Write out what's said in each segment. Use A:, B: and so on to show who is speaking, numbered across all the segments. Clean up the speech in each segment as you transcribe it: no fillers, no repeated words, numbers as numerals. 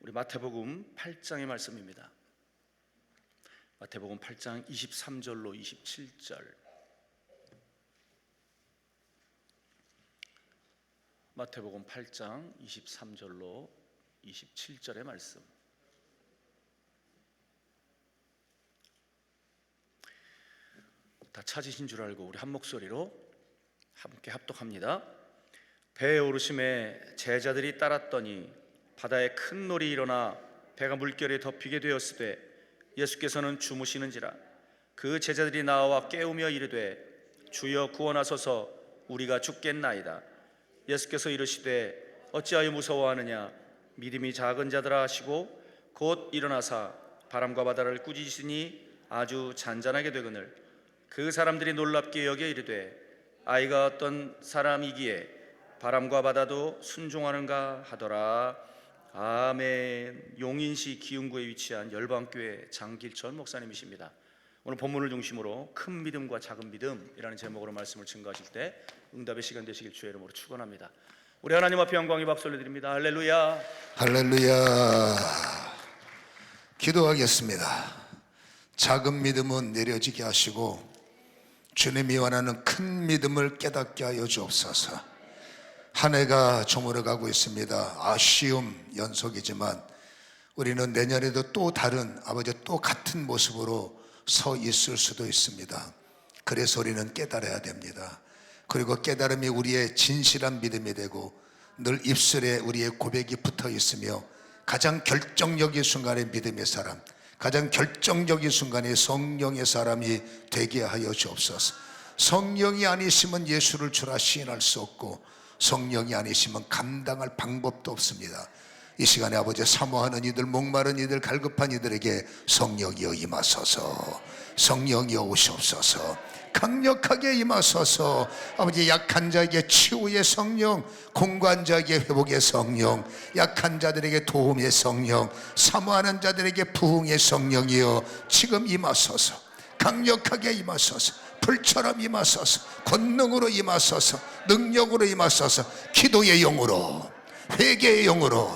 A: 우리 마태복음 8장의 말씀입니다. 마태복음 8장 23절로 27절. 마태복음 8장 23절로 27절의 말씀. 다 찾으신 줄 알고 우리 한 목소리로 함께 합독합니다. 배에 오르심에 제자들이 따랐더니 바다에 큰 놀이 일어나 배가 물결에 덮이게 되었으되 예수께서는 주무시는지라. 그 제자들이 나와 깨우며 이르되 주여 구원하소서, 우리가 죽겠나이다. 예수께서 이르시되 어찌하여 무서워하느냐, 믿음이 작은 자들아 하시고 곧 일어나사 바람과 바다를 꾸짖으시니 아주 잔잔하게 되거늘 그 사람들이 놀랍게 여겨 이르되 아이가 어떤 사람이기에 바람과 바다도 순종하는가 하더라. 아멘. 용인시 기흥구에 위치한 열방교회 장길천 목사님이십니다. 오늘 본문을 중심으로 큰 믿음과 작은 믿음이라는 제목으로 말씀을 증거하실 때 응답의 시간 되시길 주의 이름으로 축원합니다. 우리 하나님 앞에 영광의 박수 올려드립니다. 할렐루야.
B: 할렐루야. 기도하겠습니다. 작은 믿음은 내려지게 하시고 주님이 원하는 큰 믿음을 깨닫게 하여 주옵소서. 한 해가 저물어가고 있습니다. 아쉬움 연속이지만 우리는 내년에도 또 다른 아버지 또 같은 모습으로 서 있을 수도 있습니다. 그래서 우리는 깨달아야 됩니다. 그리고 깨달음이 우리의 진실한 믿음이 되고 늘 입술에 우리의 고백이 붙어 있으며 가장 결정적인 순간에 믿음의 사람, 가장 결정적인 순간에 성령의 사람이 되게 하여 주옵소서. 성령이 아니시면 예수를 주라 시인할 수 없고 성령이 아니시면 감당할 방법도 없습니다. 이 시간에 아버지 사모하는 이들, 목마른 이들, 갈급한 이들에게 성령이여 임하소서. 성령이여 오시옵소서. 강력하게 임하소서. 아버지 약한 자에게 치유의 성령, 공고한 자에게 회복의 성령, 약한 자들에게 도움의 성령, 사모하는 자들에게 부흥의 성령이여 지금 임하소서. 강력하게 임하소서. 불처럼 임하소서. 권능으로 임하소서. 능력으로 임하소서. 기도의 영으로, 회개의 영으로,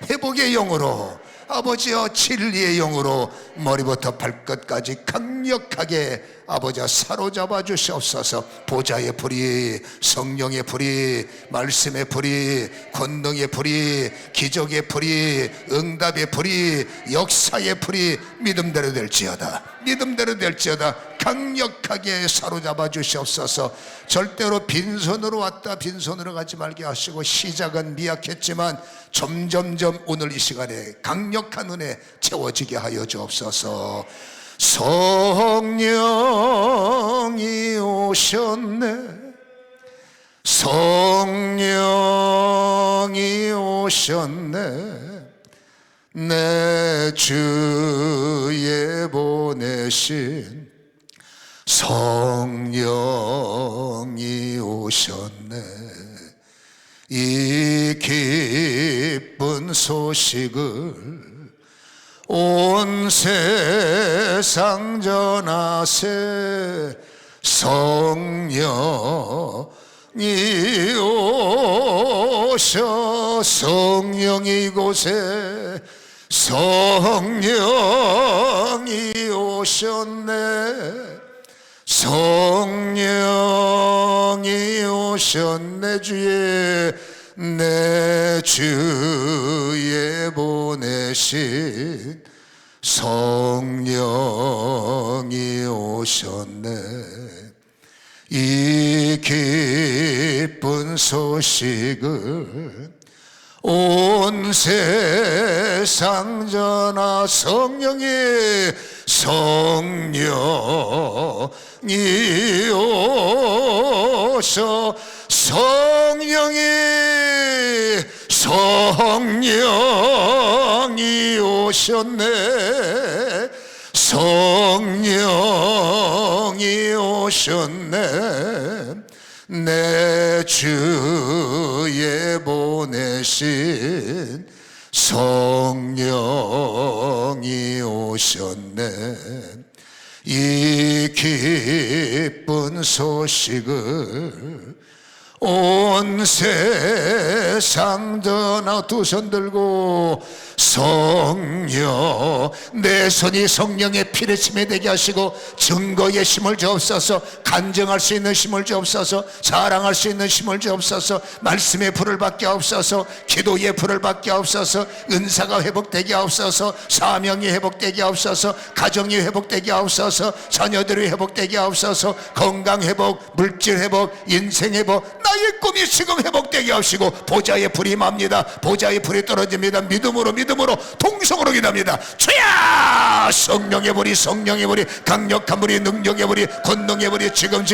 B: 회복의 영으로, 아버지여 진리의 영으로 머리부터 발끝까지 강력하게 아버지여 사로잡아 주시옵소서. 보좌의 불이, 성령의 불이, 말씀의 불이, 권능의 불이, 기적의 불이, 응답의 불이, 역사의 불이 믿음대로 될지어다. 믿음대로 될지어다. 강력하게 사로잡아 주시옵소서. 절대로 빈손으로 왔다 빈손으로 가지 말게 하시고 시작은 미약했지만 점점점 오늘 이 시간에 강력한 은혜 채워지게 하여 주옵소서. 성령이 오셨네. 성령이 오셨네. 내 주에 보내신 성령이 오셨네. 이 기쁜 소식을 온 세상 전하세. 성령이 오셔. 성령이 이곳에 성령이 오셨네. 성령이 오셨네. 주에 내 주에 보내신 성령이 오셨네. 이 기쁜 소식을 온 세상 전하. 성령이 오셔. 성령이 오셨네. 성령이 오셨네. 내 주에 보내신 성령이 오셨네. 이 기쁜 소식을 온 세상 전하. 두 손 들고 성령, 내 손이 성령의 피레침이 되게 하시고 증거의 힘을 주옵소서. 간증할 수 있는 힘을 주옵소서. 자랑할 수 있는 힘을 주옵소서. 말씀의 불을 받게 하옵소서. 기도의 불을 받게 하옵소서. 은사가 회복되게 하옵소서. 사명이 회복되게 하옵소서. 가정이 회복되게 하옵소서. 자녀들이 회복되게 하옵소서. 건강 회복, 물질 회복, 인생 회복, 나의 꿈이 지금 회복되게 하시고 보좌의 불이 임합니다. 보좌의 불이 떨어집니다. 믿음으로 동성으로 기도합니다. 주야, 성령의 불이, 성령의 불이, 강력한 불이, 능력의 불이, 권능의 불이 지금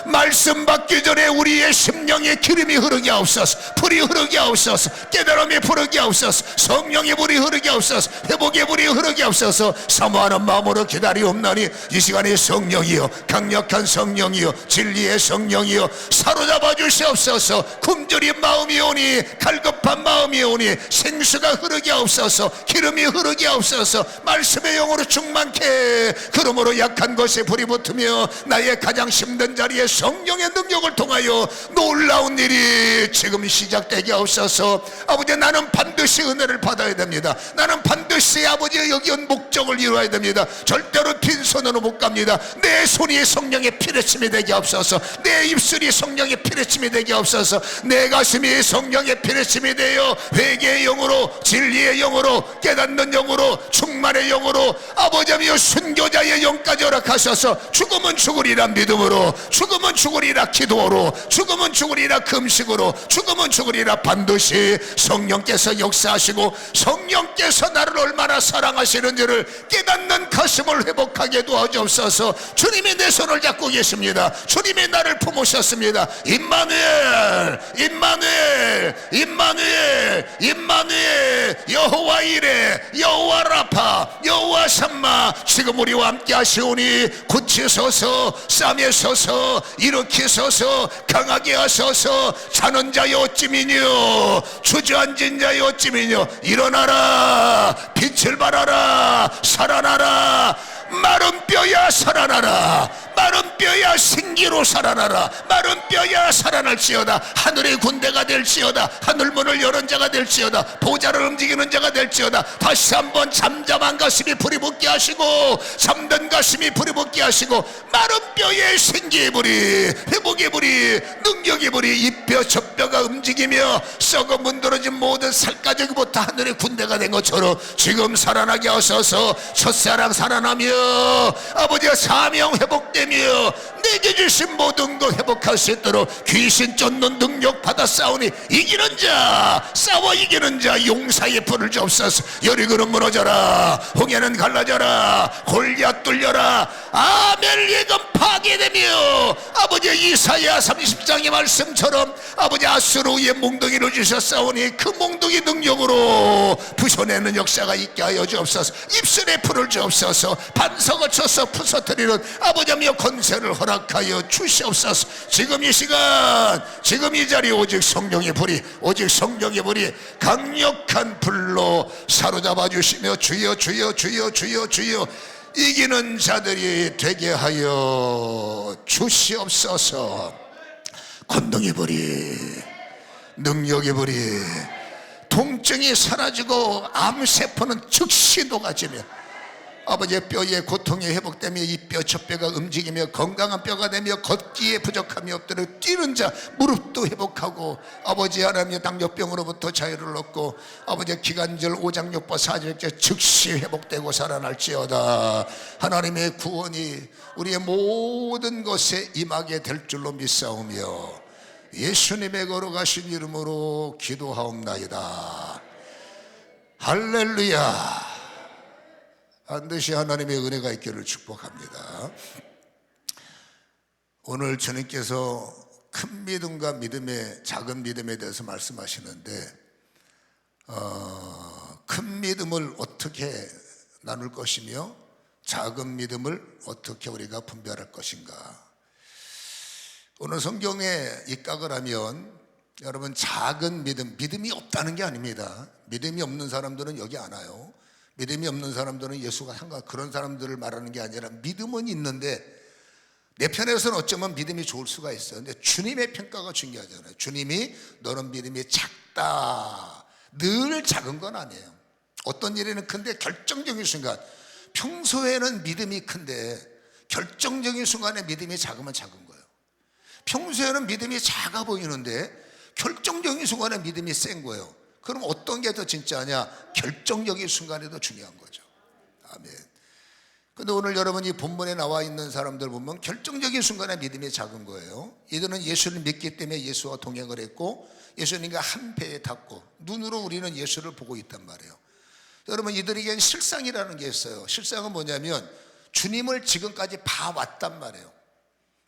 B: 말씀 받기 전에 우리의 심령의 기름이 흐르게 하옵소서. 불이 흐르게 하옵소서. 깨달음이 흐르게 하옵소서. 성령의 불이 흐르게 하옵소서. 회복의 불이 흐르게 하옵소서. 사모하는 마음으로 기다리옵나니 이 시간에 성령이여, 강력한 성령이여, 진리의 성령이여 사로잡아 주시옵소서. 굶주린 마음이 오니, 갈급한 마음이 오니 생수가 흐르게 하옵소서. 기름이 흐르게 하옵소서. 말씀의 영으로 충만케. 그러므로 약한 것에 불이 붙으며 나의 가장 힘든 자리에 성령의 능력을 통하여 놀라운 일이 지금 시작되게 하옵소서. 아버지, 나는 반드시 은혜를 받아야 됩니다. 나는 반드시 아버지의 여기 온 목적을 이루어야 됩니다. 절대로 빈손으로 못 갑니다. 내 손이 성령의 피레침이 되게 하옵소서. 내 입술이 성령의 피레침이 되게 하옵소서. 내 가슴이 성령의 피레침이 되어 회개의 영으로, 진리의 영으로, 깨닫는 영으로, 충만의 영으로 아버지여 순교자의 영까지 허락하셔서 죽으면 죽으리라 믿음으로, 죽으면 죽으리라 기도로, 죽으면 죽으리라 금식으로, 죽으면 죽으리라 반드시 성령께서 역사하시고 성령께서 나를 얼마나 사랑하시는지를 깨닫는 가슴을 회복하게 도와주옵소서. 주님이 내 손을 잡고 계십니다. 주님이 나를 품으셨습니다. 임마누엘, 임마누엘, 임마누엘, 임마누엘, 여호와 이레, 여호와 라파, 여호와 샴마 지금 우리와 함께 하시오니 고치소서, 싸매소서, 일으키소서, 강하게 하소서. 자는 자여 어찌미뇨, 주저앉은 자여 어찌미뇨. 일어나라, 빛을 발하라, 살아나라. 마른 뼈야 살아나라. 마른 뼈야 생기로 살아나라. 마른 뼈야 살아날지어다. 하늘의 군대가 될지어다. 하늘문을 여는 자가 될지어다. 보좌를 움직이는 자가 될지어다. 다시 한번 잠잠한 가슴이 불이 붙게 하시고, 잠든 가슴이 불이 붙게 하시고, 마른 뼈에 생기의 불이, 회복의 불이, 능력의 불이, 이 뼈 저 뼈가 움직이며 썩어 문드러진 모든 살가죽부터 하늘의 군대가 된 것처럼 지금 살아나게 하소서. 첫사랑 살아나며 아버지의 사명 회복되며 내게 주신 모든 것 회복할 수 있도록 귀신 쫓는 능력 받아 싸우니 이기는 자, 싸워 이기는 자 용사의 불을 주옵소서. 여리고는 무너져라, 홍해는 갈라져라, 골리앗 뚫려라, 아멜리금 파괴되며 아버지 이사야 30장의 말씀처럼 아버지 아수르의 몽둥이를 주셨사오니 그 몽둥이 능력으로 부숴내는 역사가 있게 하여 주옵소서. 입술에 불을 주옵소서. 반석을 쳐서 부서뜨리는 아버지며 권세를 허락하여 주시옵소서. 지금 이 시간, 지금 이 자리 오직 성령의 불이, 오직 성령의 불이 강력한 불로 사로잡아 주시며 주여 주여 주여 주여 주여 이기는 자들이 되게 하여 주시옵소서. 권능의 불이, 능력의 불이, 통증이 사라지고 암세포는 즉시 녹아지며 아버지의 뼈의 고통이 회복되며 이 뼈 저 뼈가 움직이며 건강한 뼈가 되며 걷기에 부족함이 없도록 뛰는 자 무릎도 회복하고 아버지 하나님의 당뇨병으로부터 자유를 얻고 아버지의 기관절 오장육부 사지력제 즉시 회복되고 살아날지어다. 하나님의 구원이 우리의 모든 것에 임하게 될 줄로 믿사오며 예수님의 거룩하신 이름으로 기도하옵나이다. 할렐루야. 반드시 하나님의 은혜가 있기를 축복합니다. 오늘 주님께서 큰 믿음과 믿음의 작은 믿음에 대해서 말씀하시는데 큰 믿음을 어떻게 나눌 것이며 작은 믿음을 어떻게 우리가 분별할 것인가. 오늘 성경에 입각을 하면 여러분 작은 믿음, 믿음이 없다는 게 아닙니다. 믿음이 없는 사람들은 여기 안 와요. 믿음이 없는 사람들은 예수가 그런 사람들을 말하는 게 아니라 믿음은 있는데 내 편에서는 어쩌면 믿음이 좋을 수가 있어요. 근데 주님의 평가가 중요하잖아요. 주님이 너는 믿음이 작다. 늘 작은 건 아니에요. 어떤 일에는 큰데 결정적인 순간, 평소에는 믿음이 큰데 결정적인 순간에 믿음이 작으면 작은 거예요. 평소에는 믿음이 작아 보이는데 결정적인 순간에 믿음이 센 거예요. 그럼 어떤 게 더 진짜냐? 결정적인 순간이 더 중요한 거죠. 아멘. 근데 오늘 여러분이 본문에 나와 있는 사람들 보면 결정적인 순간에 믿음이 작은 거예요. 이들은 예수를 믿기 때문에 예수와 동행을 했고 예수님과 한 배에 탔고 눈으로 우리는 예수를 보고 있단 말이에요. 여러분, 이들에겐 실상이라는 게 있어요. 실상은 뭐냐면 주님을 지금까지 봐왔단 말이에요.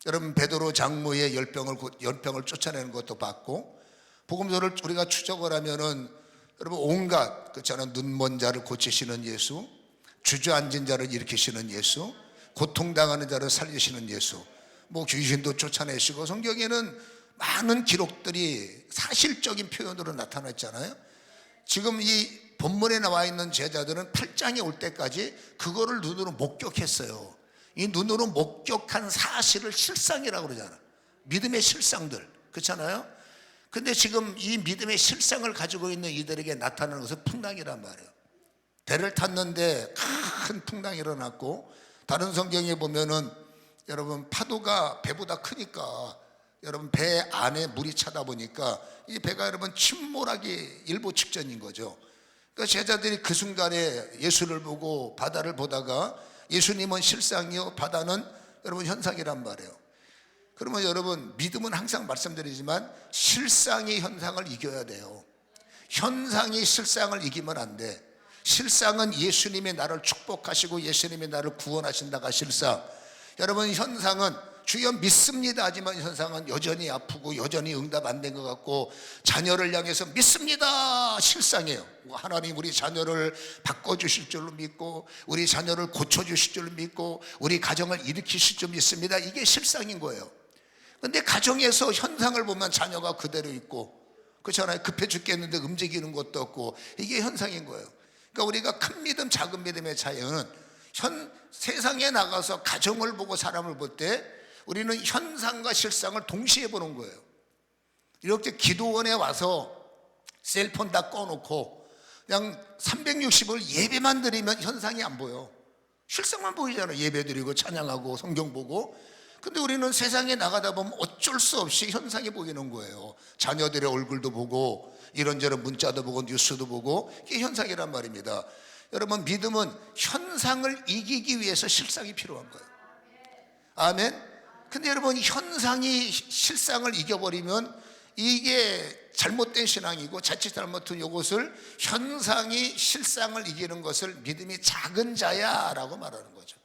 B: 여러분, 베드로 장모의 열병을 쫓아내는 것도 봤고, 복음서를 우리가 추적을 하면은 여러분 온갖 그렇잖아요. 눈먼 자를 고치시는 예수, 주저앉은 자를 일으키시는 예수, 고통당하는 자를 살리시는 예수, 뭐 귀신도 쫓아내시고, 성경에는 많은 기록들이 사실적인 표현으로 나타났잖아요. 지금 이 본문에 나와 있는 제자들은 8장에 올 때까지 그거를 눈으로 목격했어요. 이 눈으로 목격한 사실을 실상이라고 그러잖아요. 믿음의 실상들, 그렇잖아요. 근데 지금 이 믿음의 실상을 가지고 있는 이들에게 나타나는 것은 풍랑이란 말이에요. 배를 탔는데 큰 풍랑이 일어났고, 다른 성경에 보면은 여러분 파도가 배보다 크니까 여러분 배 안에 물이 차다 보니까 이 배가 여러분 침몰하기 일보 직전인 거죠. 그러니까 제자들이 그 순간에 예수를 보고 바다를 보다가 예수님은 실상이요 바다는 여러분 현상이란 말이에요. 그러면 여러분, 믿음은 항상 말씀드리지만 실상이 현상을 이겨야 돼요. 현상이 실상을 이기면 안 돼. 실상은 예수님이 나를 축복하시고 예수님이 나를 구원하신다가 실상. 여러분, 현상은 주여 믿습니다 하지만 현상은 여전히 아프고 여전히 응답 안 된 것 같고, 자녀를 향해서 믿습니다 실상이에요. 하나님 우리 자녀를 바꿔주실 줄로 믿고 우리 자녀를 고쳐주실 줄로 믿고 우리 가정을 일으키실 줄 믿습니다. 이게 실상인 거예요. 근데 가정에서 현상을 보면 자녀가 그대로 있고, 그렇잖아요. 급해 죽겠는데 움직이는 것도 없고, 이게 현상인 거예요. 그러니까 우리가 큰 믿음 작은 믿음의 차이는 세상에 나가서 가정을 보고 사람을 볼 때 우리는 현상과 실상을 동시에 보는 거예요. 이렇게 기도원에 와서 셀폰 다 꺼놓고 그냥 360을 예배만 드리면 현상이 안 보여. 실상만 보이잖아요. 예배 드리고 찬양하고 성경 보고. 근데 우리는 세상에 나가다 보면 어쩔 수 없이 현상이 보이는 거예요. 자녀들의 얼굴도 보고 이런저런 문자도 보고 뉴스도 보고, 이게 현상이란 말입니다. 여러분, 믿음은 현상을 이기기 위해서 실상이 필요한 거예요. 아멘. 근데 여러분, 현상이 실상을 이겨버리면 이게 잘못된 신앙이고, 자칫 잘못한 이것을 현상이 실상을 이기는 것을 믿음이 작은 자야 라고 말하는 거죠.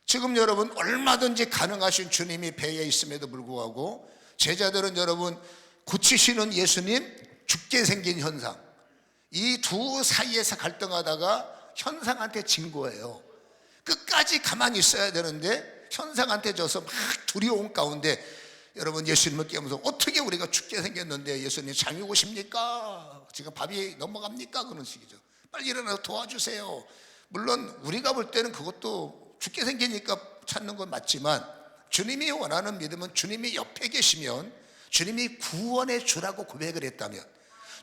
B: 지금 여러분, 얼마든지 가능하신 주님이 배에 있음에도 불구하고 제자들은 여러분 고치시는 예수님, 죽게 생긴 현상, 이 두 사이에서 갈등하다가 현상한테 진 거예요. 끝까지 가만히 있어야 되는데 현상한테 져서 막 두려운 가운데 여러분 예수님을 깨우면서 어떻게 우리가 죽게 생겼는데 예수님 잠이 오십니까? 지금 밥이 넘어갑니까? 그런 식이죠. 빨리 일어나서 도와주세요. 물론 우리가 볼 때는 그것도 죽게 생기니까 찾는 건 맞지만, 주님이 원하는 믿음은 주님이 옆에 계시면, 주님이 구원의 주라고 고백을 했다면,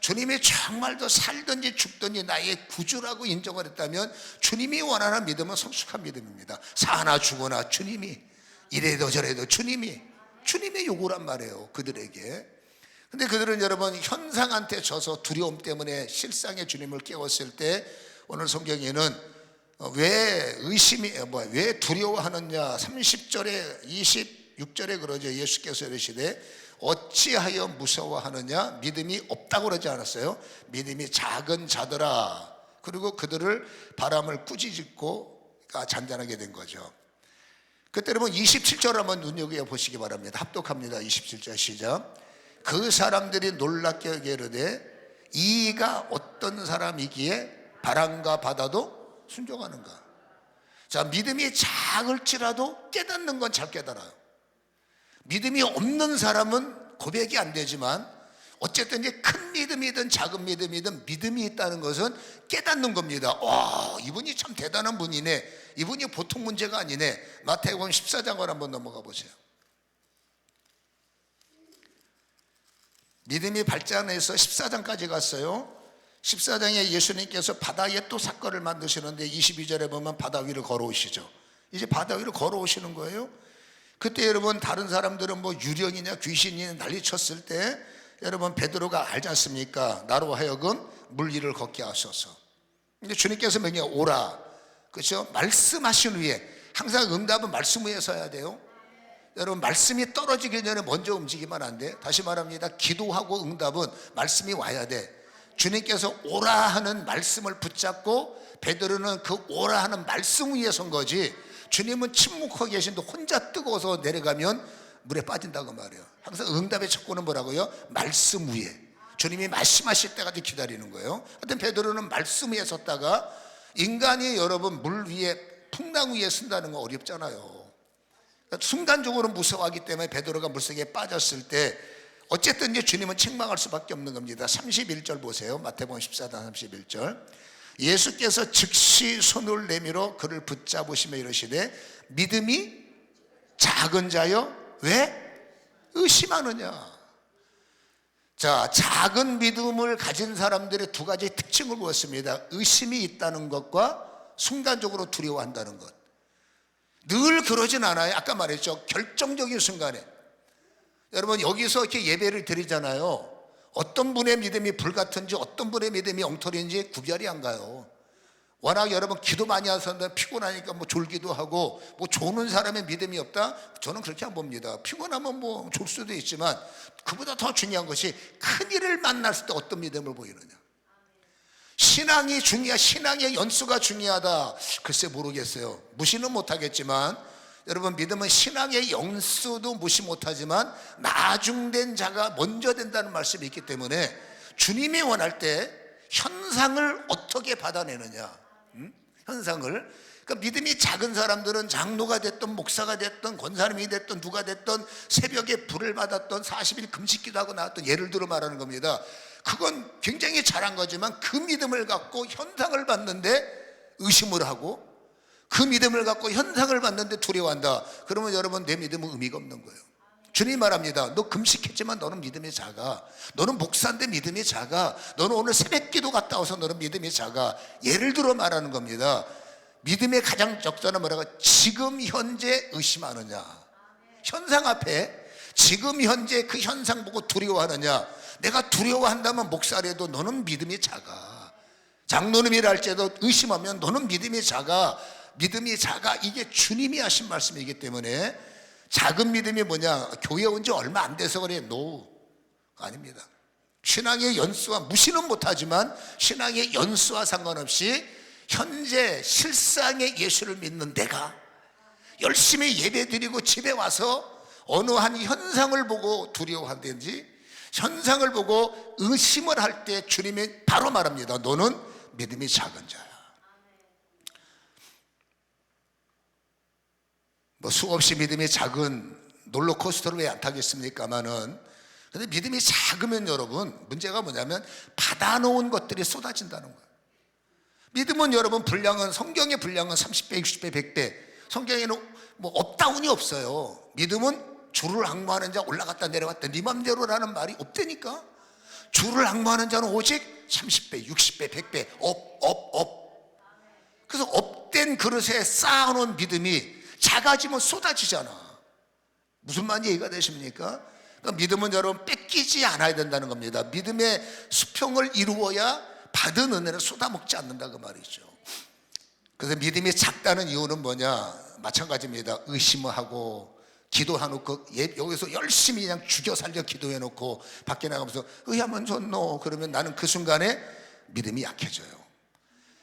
B: 주님이 정말로 살든지 죽든지 나의 구주라고 인정을 했다면 주님이 원하는 믿음은 성숙한 믿음입니다. 사나 죽거나 주님이, 이래도 저래도 주님이 요구란 말이에요, 그들에게. 근데 그들은 여러분 현상한테 져서 두려움 때문에 실상의 주님을 깨웠을 때, 오늘 성경에는 왜 두려워하느냐, 30절에 26절에 그러죠. 예수께서 이르시되 어찌하여 무서워하느냐, 믿음이 없다고 그러지 않았어요. 믿음이 작은 자들아. 그리고 그들을 바람을 꾸짖고 잔잔하게 된 거죠. 그때 여러분 27절 한번 눈여겨보시기 바랍니다. 합독합니다. 27절 시작. 그 사람들이 놀랍게 여기르되 이가 어떤 사람이기에 바람과 바다도 순종하는가. 자, 믿음이 작을지라도 깨닫는 건 잘 깨달아요. 믿음이 없는 사람은 고백이 안 되지만 어쨌든 이제 큰 믿음이든 작은 믿음이든 믿음이 있다는 것은 깨닫는 겁니다. 와, 이분이 참 대단한 분이네. 이분이 보통 문제가 아니네. 마태복음 14장을 한번 넘어가 보세요. 믿음이 발전해서 14장까지 갔어요. 14장에 예수님께서 바다 위에 또 사건을 만드시는데 22절에 보면 바다 위를 걸어오시죠. 이제 바다 위를 걸어오시는 거예요. 그때 여러분 다른 사람들은 뭐 유령이냐 귀신이냐 난리쳤을 때 여러분 베드로가 알지 않습니까? 나로 하여금 물 위를 걷게 하소서. 근데 주님께서 명령 오라, 그렇죠? 말씀하신 후에, 항상 응답은 말씀 위에 서야 돼요. 여러분 말씀이 떨어지기 전에 먼저 움직이면 안 돼. 다시 말합니다. 기도하고 응답은 말씀이 와야 돼. 주님께서 오라 하는 말씀을 붙잡고 베드로는 그 오라 하는 말씀 위에 선 거지, 주님은 침묵하고 계신데 혼자 뜨거워서 내려가면 물에 빠진다고 말해요. 항상 응답의 척고는 뭐라고요? 말씀 위에. 주님이 말씀하실 때까지 기다리는 거예요. 하여튼 베드로는 말씀 위에 섰다가, 인간이 여러분 물 위에 풍랑 위에 쓴다는 건 어렵잖아요. 순간적으로 무서워하기 때문에 베드로가 물속에 빠졌을 때 어쨌든 이제 주님은 책망할 수밖에 없는 겁니다. 31절 보세요. 마태복음 14장 31절. 예수께서 즉시 손을 내밀어 그를 붙잡으시며 이르시되 믿음이 작은 자여 왜 의심하느냐. 자, 작은 믿음을 가진 사람들의 두 가지 특징을 보았습니다. 의심이 있다는 것과 순간적으로 두려워한다는 것. 늘 그러진 않아요. 아까 말했죠. 결정적인 순간에. 여러분 여기서 이렇게 예배를 드리잖아요. 어떤 분의 믿음이 불같은지 어떤 분의 믿음이 엉터리인지 구별이 안 가요. 워낙 여러분 기도 많이 하셨는데 피곤하니까 뭐 졸기도 하고, 뭐 조는 사람의 믿음이 없다? 저는 그렇게 안 봅니다. 피곤하면 뭐 졸 수도 있지만 그보다 더 중요한 것이 큰 일을 만났을 때 어떤 믿음을 보이느냐. 신앙이 신앙의 연수가 중요하다. 글쎄 모르겠어요. 무시는 못하겠지만 여러분 믿음은 신앙의 연수도 무시 못하지만 나중된 자가 먼저 된다는 말씀이 있기 때문에 주님이 원할 때 현상을 어떻게 받아내느냐. 현상을. 그러니까 믿음이 작은 사람들은 장로가 됐든 목사가 됐든 권사님이 됐든 누가 됐든 새벽에 불을 받았던 40일 금식기도 하고 나왔던, 예를 들어 말하는 겁니다. 그건 굉장히 잘한 거지만 그 믿음을 갖고 현상을 받는데 의심을 하고, 그 믿음을 갖고 현상을 받는데 두려워한다. 그러면 여러분 내 믿음은 의미가 없는 거예요. 주님이 말합니다. 너 금식했지만 너는 믿음이 작아. 너는 목사인데 믿음이 작아. 너는 오늘 새벽기도 갔다 와서 너는 믿음이 작아. 예를 들어 말하는 겁니다. 믿음의 가장 적절한 뭐라고? 지금 현재 의심하느냐. 현상 앞에 지금 현재 그 현상 보고 두려워하느냐. 내가 두려워한다면 목사라도 너는 믿음이 작아. 장로님이라 할지라도 의심하면 너는 믿음이 작아. 믿음이 작아. 이게 주님이 하신 말씀이기 때문에 작은 믿음이 뭐냐? 교회 온 지 얼마 안 돼서 그래. 아닙니다. 신앙의 연수와, 무시는 못하지만 신앙의 연수와 상관없이 현재 실상의 예수를 믿는 내가 열심히 예배드리고 집에 와서 어느 한 현상을 보고 두려워한다든지 현상을 보고 의심을 할 때 주님이 바로 말합니다. 너는 믿음이 작은 자야. 뭐 수없이 믿음이 작은 롤러코스터를 왜 안 타겠습니까마는, 근데 믿음이 작으면 여러분 문제가 뭐냐면 받아놓은 것들이 쏟아진다는 거예요. 믿음은 여러분 분량은, 성경의 분량은 30배, 60배, 100배. 성경에는 뭐 업다운이 없어요. 믿음은 주를 앙모하는 자 올라갔다 내려갔다 네 맘대로라는 말이 없다니까. 주를 앙모하는 자는 오직 30배, 60배, 100배 업. 그래서 업된 그릇에 쌓아놓은 믿음이 작아지면 쏟아지잖아. 무슨 말인지 이해가 되십니까? 그러니까 믿음은 여러분 뺏기지 않아야 된다는 겁니다. 믿음의 수평을 이루어야 받은 은혜를 쏟아먹지 않는다 그 말이죠. 그래서 믿음이 작다는 이유는 뭐냐? 마찬가지입니다. 의심하고 기도해놓고 여기서 열심히 그냥 죽여 살려 기도해놓고 밖에 나가면서 의하면 좋노 그러면 나는 그 순간에 믿음이 약해져요.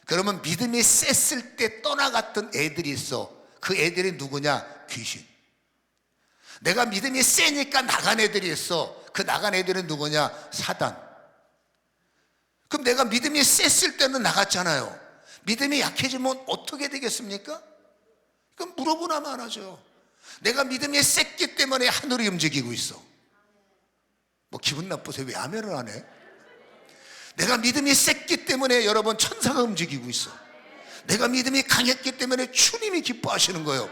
B: 그러면 믿음이 셌을 때 떠나갔던 애들이 있어. 그 애들이 누구냐? 귀신. 내가 믿음이 세니까 나간 애들이 있어. 그 나간 애들은 누구냐? 사단. 그럼 내가 믿음이 셌을 때는 나갔잖아요. 믿음이 약해지면 어떻게 되겠습니까? 그럼 물어보나 말하죠. 내가 믿음이 셌기 때문에 하늘이 움직이고 있어. 뭐 기분 나쁘세요? 왜 아멘을 안 해? 내가 믿음이 셌기 때문에 여러분 천사가 움직이고 있어. 내가 믿음이 강했기 때문에 주님이 기뻐하시는 거예요.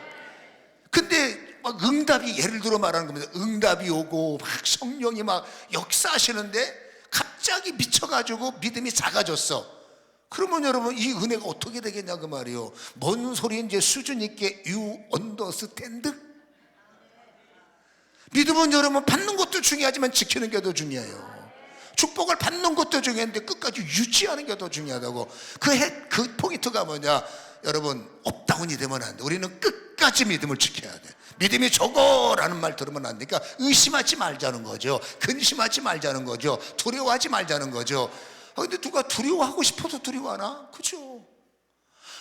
B: 근데 막 응답이, 예를 들어 말하는 겁니다. 응답이 오고 막 성령이 막 역사하시는데 갑자기 미쳐가지고 믿음이 작아졌어. 그러면 여러분 이 은혜가 어떻게 되겠냐 그 말이요. 뭔 소리인지 수준 있게 you understand? 믿음은 여러분 받는 것도 중요하지만 지키는 게 더 중요해요. 축복을 받는 것도 중요한데 끝까지 유지하는 게 더 중요하다고. 그 포인트가 뭐냐? 여러분 업다운이 되면 안 돼. 우리는 끝까지 믿음을 지켜야 돼. 믿음이 적어라는 말 들으면 안 되니까 의심하지 말자는 거죠. 근심하지 말자는 거죠. 두려워하지 말자는 거죠. 근데 누가 두려워하고 싶어서 두려워하나? 그렇죠.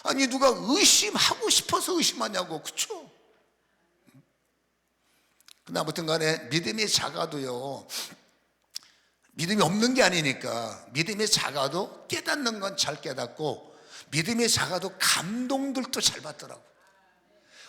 B: 아니 누가 의심하고 싶어서 의심하냐고. 그렇죠. 근데 아무튼 간에 믿음이 작아도요, 믿음이 없는 게 아니니까 믿음이 작아도 깨닫는 건 잘 깨닫고 믿음이 작아도 감동들도 잘 받더라고.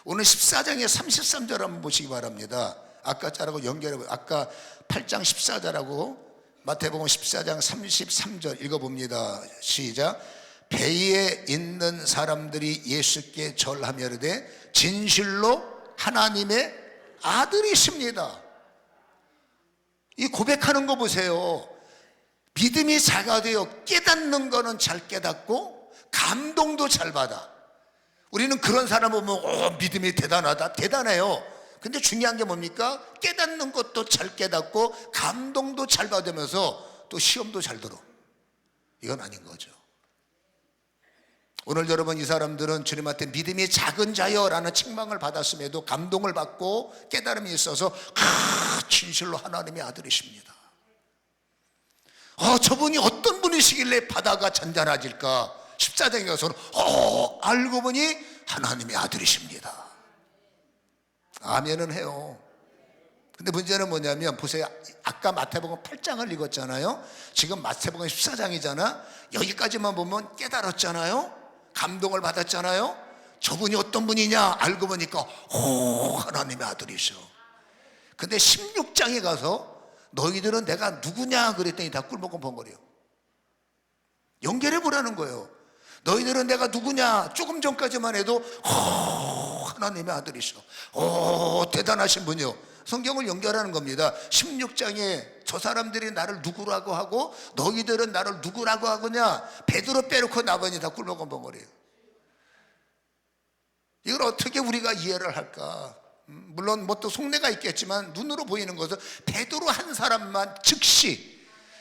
B: 오늘 14장의 33절 한번 보시기 바랍니다. 아까 자라고 연결해 보세요. 아까 8장 14절하고 마태복음 14장 33절 읽어봅니다. 시작. 배에 있는 사람들이 예수께 절하며 이르되 진실로 하나님의 아들이십니다. 이 고백하는 거 보세요. 믿음이 작아도요, 깨닫는 거는 잘 깨닫고 감동도 잘 받아. 우리는 그런 사람 보면 믿음이 대단하다. 대단해요. 근데 중요한 게 뭡니까? 깨닫는 것도 잘 깨닫고 감동도 잘 받으면서 또 시험도 잘 들어. 이건 아닌 거죠. 오늘 여러분 이 사람들은 주님한테 믿음이 작은 자여 라는 책망을 받았음에도 감동을 받고 깨달음이 있어서 진실로 하나님의 아들이십니다. 저분이 어떤 분이시길래 바다가 잔잔해질까? 14장에 가서는 알고 보니 하나님의 아들이십니다. 아멘은 해요. 근데 문제는 뭐냐면 보세요. 아까 마태복음 8장을 읽었잖아요. 지금 마태복음 14장이잖아. 여기까지만 보면 깨달았잖아요. 감동을 받았잖아요. 저분이 어떤 분이냐 알고 보니까 하나님의 아들이셔. 근데 16장에 가서 너희들은 내가 누구냐 그랬더니 다 꿀먹고 번거려요. 연결해 보라는 거예요. 너희들은 내가 누구냐? 조금 전까지만 해도 하나님의 아들이셔. 대단하신 분이요. 성경을 연결하는 겁니다. 16장에 저 사람들이 나를 누구라고 하고 너희들은 나를 누구라고 하느냐? 베드로 빼놓고 나머지 다 꿀먹은 벙어리예요. 이걸 어떻게 우리가 이해를 할까? 물론 뭐 또 속내가 있겠지만 눈으로 보이는 것은 베드로 한 사람만 즉시.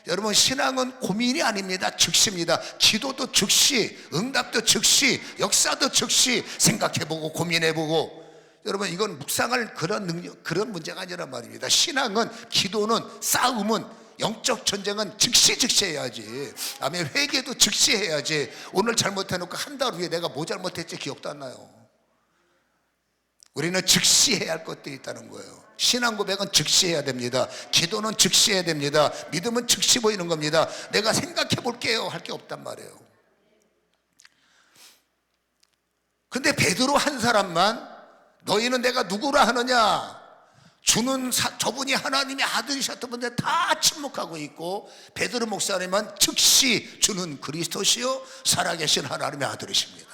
B: 여러분 신앙은 고민이 아닙니다. 즉시입니다. 기도도 즉시, 응답도 즉시, 역사도 즉시. 생각해보고 고민해보고. 여러분 이건 묵상할 그런 문제가 아니란 말입니다. 신앙은, 기도는, 싸움은, 영적 전쟁은 즉시 해야지. 아멘. 회개도 즉시 해야지. 오늘 잘못해놓고 한 달 후에 내가 뭐 잘못했지 기억도 안 나요. 우리는 즉시 해야 할 것들이 있다는 거예요. 신앙 고백은 즉시 해야 됩니다. 기도는 즉시 해야 됩니다. 믿음은 즉시 보이는 겁니다. 내가 생각해 볼게요 할 게 없단 말이에요. 근데 베드로 한 사람만 너희는 내가 누구라 하느냐? 저분이 하나님의 아들이셨던 분들 다 침묵하고 있고 베드로 목사님은 즉시 주는 그리스도시요 살아계신 하나님의 아들이십니다.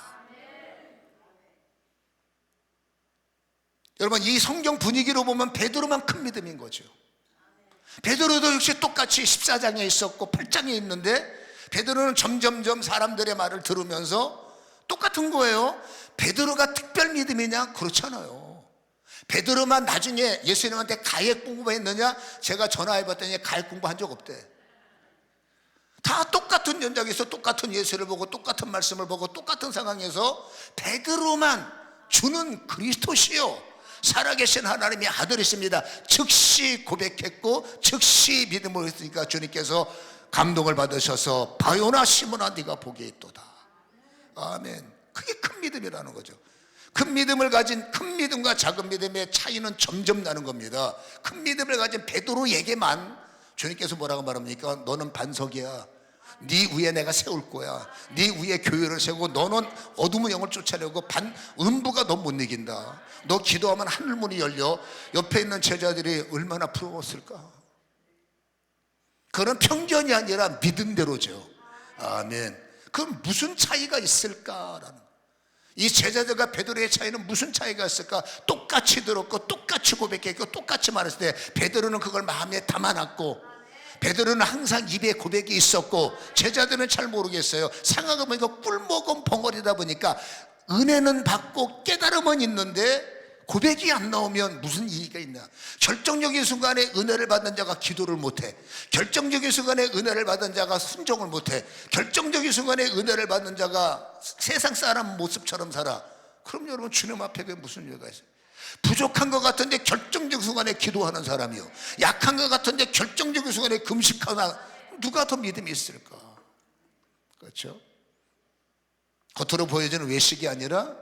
B: 여러분 이 성경 분위기로 보면 베드로만 큰 믿음인 거죠. 베드로도 역시 똑같이 14장에 있었고 8장에 있는데 베드로는 점점점 사람들의 말을 들으면서 똑같은 거예요. 베드로가 특별 믿음이냐? 그렇잖아요. 베드로만 나중에 예수님한테 가액 공부했느냐? 제가 전화해봤더니 가액 공부한 적 없대. 다 똑같은 연장에서 똑같은 예수를 보고 똑같은 말씀을 보고 똑같은 상황에서 베드로만 주는 그리스도시요 살아계신 하나님의 아들이십니다. 즉시 고백했고 즉시 믿음을 했으니까 주님께서 감동을 받으셔서 바요나 시몬아 네가 복이 있도다. 아멘. 그게 큰 믿음이라는 거죠. 큰 믿음을 가진 큰 믿음과 작은 믿음의 차이는 점점 나는 겁니다. 큰 믿음을 가진 베드로에게만 주님께서 뭐라고 말합니까? 너는 반석이야. 네 위에 내가 세울 거야. 네 위에 교회를 세우고 너는 어둠의 영을 쫓아내고 음부가 너 못 이긴다. 너 기도하면 하늘문이 열려. 옆에 있는 제자들이 얼마나 부러웠을까? 그런 편견이 아니라 믿음대로죠. 아멘. 그럼 무슨 차이가 있을까라는, 이 제자들과 베드로의 차이는 무슨 차이가 있을까? 똑같이 들었고 똑같이 고백했고 똑같이 말했을 때 베드로는 그걸 마음에 담아놨고 베드로는 항상 입에 고백이 있었고 제자들은 잘 모르겠어요. 생각해 보니까 꿀먹은 벙어리다 보니까 은혜는 받고 깨달음은 있는데 고백이 안 나오면 무슨 이의가 있나. 결정적인 순간에 은혜를 받은 자가 기도를 못해. 결정적인 순간에 은혜를 받은 자가 순종을 못해. 결정적인 순간에 은혜를 받는 자가 세상 사람 모습처럼 살아. 그럼 여러분 주님 앞에 그게 무슨 이유가 있어요? 부족한 것 같은데 결정적인 순간에 기도하는 사람이요, 약한 것 같은데 결정적인 순간에 금식하나, 누가 더 믿음이 있을까? 그렇죠? 겉으로 보여지는 외식이 아니라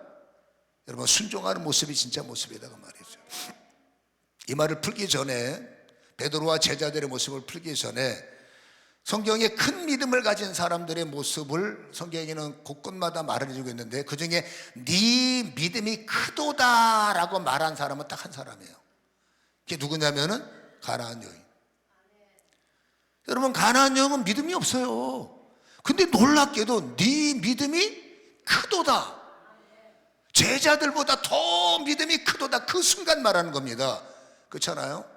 B: 여러분 순종하는 모습이 진짜 모습이다 그 말이죠. 이 말을 풀기 전에, 베드로와 제자들의 모습을 풀기 전에 성경에 큰 믿음을 가진 사람들의 모습을 성경에는 곳곳마다 말해주고 있는데, 그 중에 네 믿음이 크도다라고 말한 사람은 딱 한 사람이에요. 그게 누구냐면은 가나안 여인. 여러분 가나안 여인은 믿음이 없어요. 근데 놀랍게도 네 믿음이 크도다, 제자들보다 더 믿음이 크도다, 그 순간 말하는 겁니다. 그렇잖아요?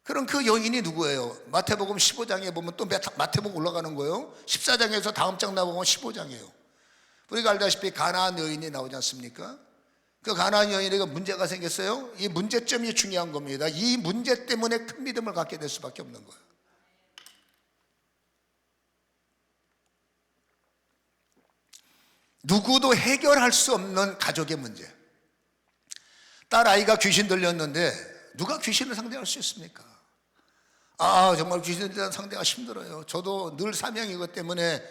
B: 그럼 그 여인이 누구예요? 마태복음 15장에 보면 또 마태복음 올라가는 거예요. 14장에서 다음 장 나보면 15장이에요. 우리가 알다시피 가나안 여인이 나오지 않습니까? 그 가나안 여인에게 문제가 생겼어요. 이 문제점이 중요한 겁니다. 이 문제 때문에 큰 믿음을 갖게 될 수밖에 없는 거예요. 누구도 해결할 수 없는 가족의 문제. 딸 아이가 귀신 들렸는데 누가 귀신을 상대할 수 있습니까? 정말 귀신 들린 상대가 힘들어요. 저도 늘 사명이기 때문에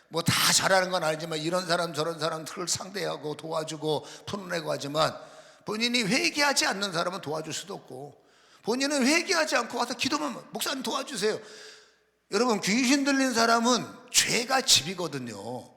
B: 뭐 다 잘하는 건 아니지만 이런 사람 저런 사람들을 상대하고 도와주고 풀어내고 하지만, 본인이 회개하지 않는 사람은 도와줄 수도 없고, 본인은 회개하지 않고 와서 기도만, 목사님 도와주세요. 여러분 귀신 들린 사람은 죄가 집이거든요.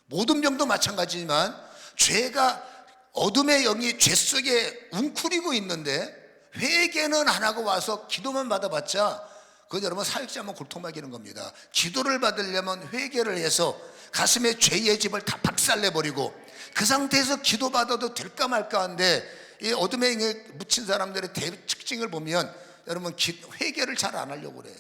B: 모든 병도 마찬가지지만 죄가, 어둠의 영이 죄 속에 웅크리고 있는데 회개는 안 하고 와서 기도만 받아봤자 그건 여러분 사역자만 고통받기는 겁니다. 기도를 받으려면 회개를 해서 가슴에 죄의 집을 다 박살내버리고 그 상태에서 기도받아도 될까 말까 한데, 이 어둠의 영에 묻힌 사람들의 특징을 보면 여러분 회개를 잘 안 하려고 그래.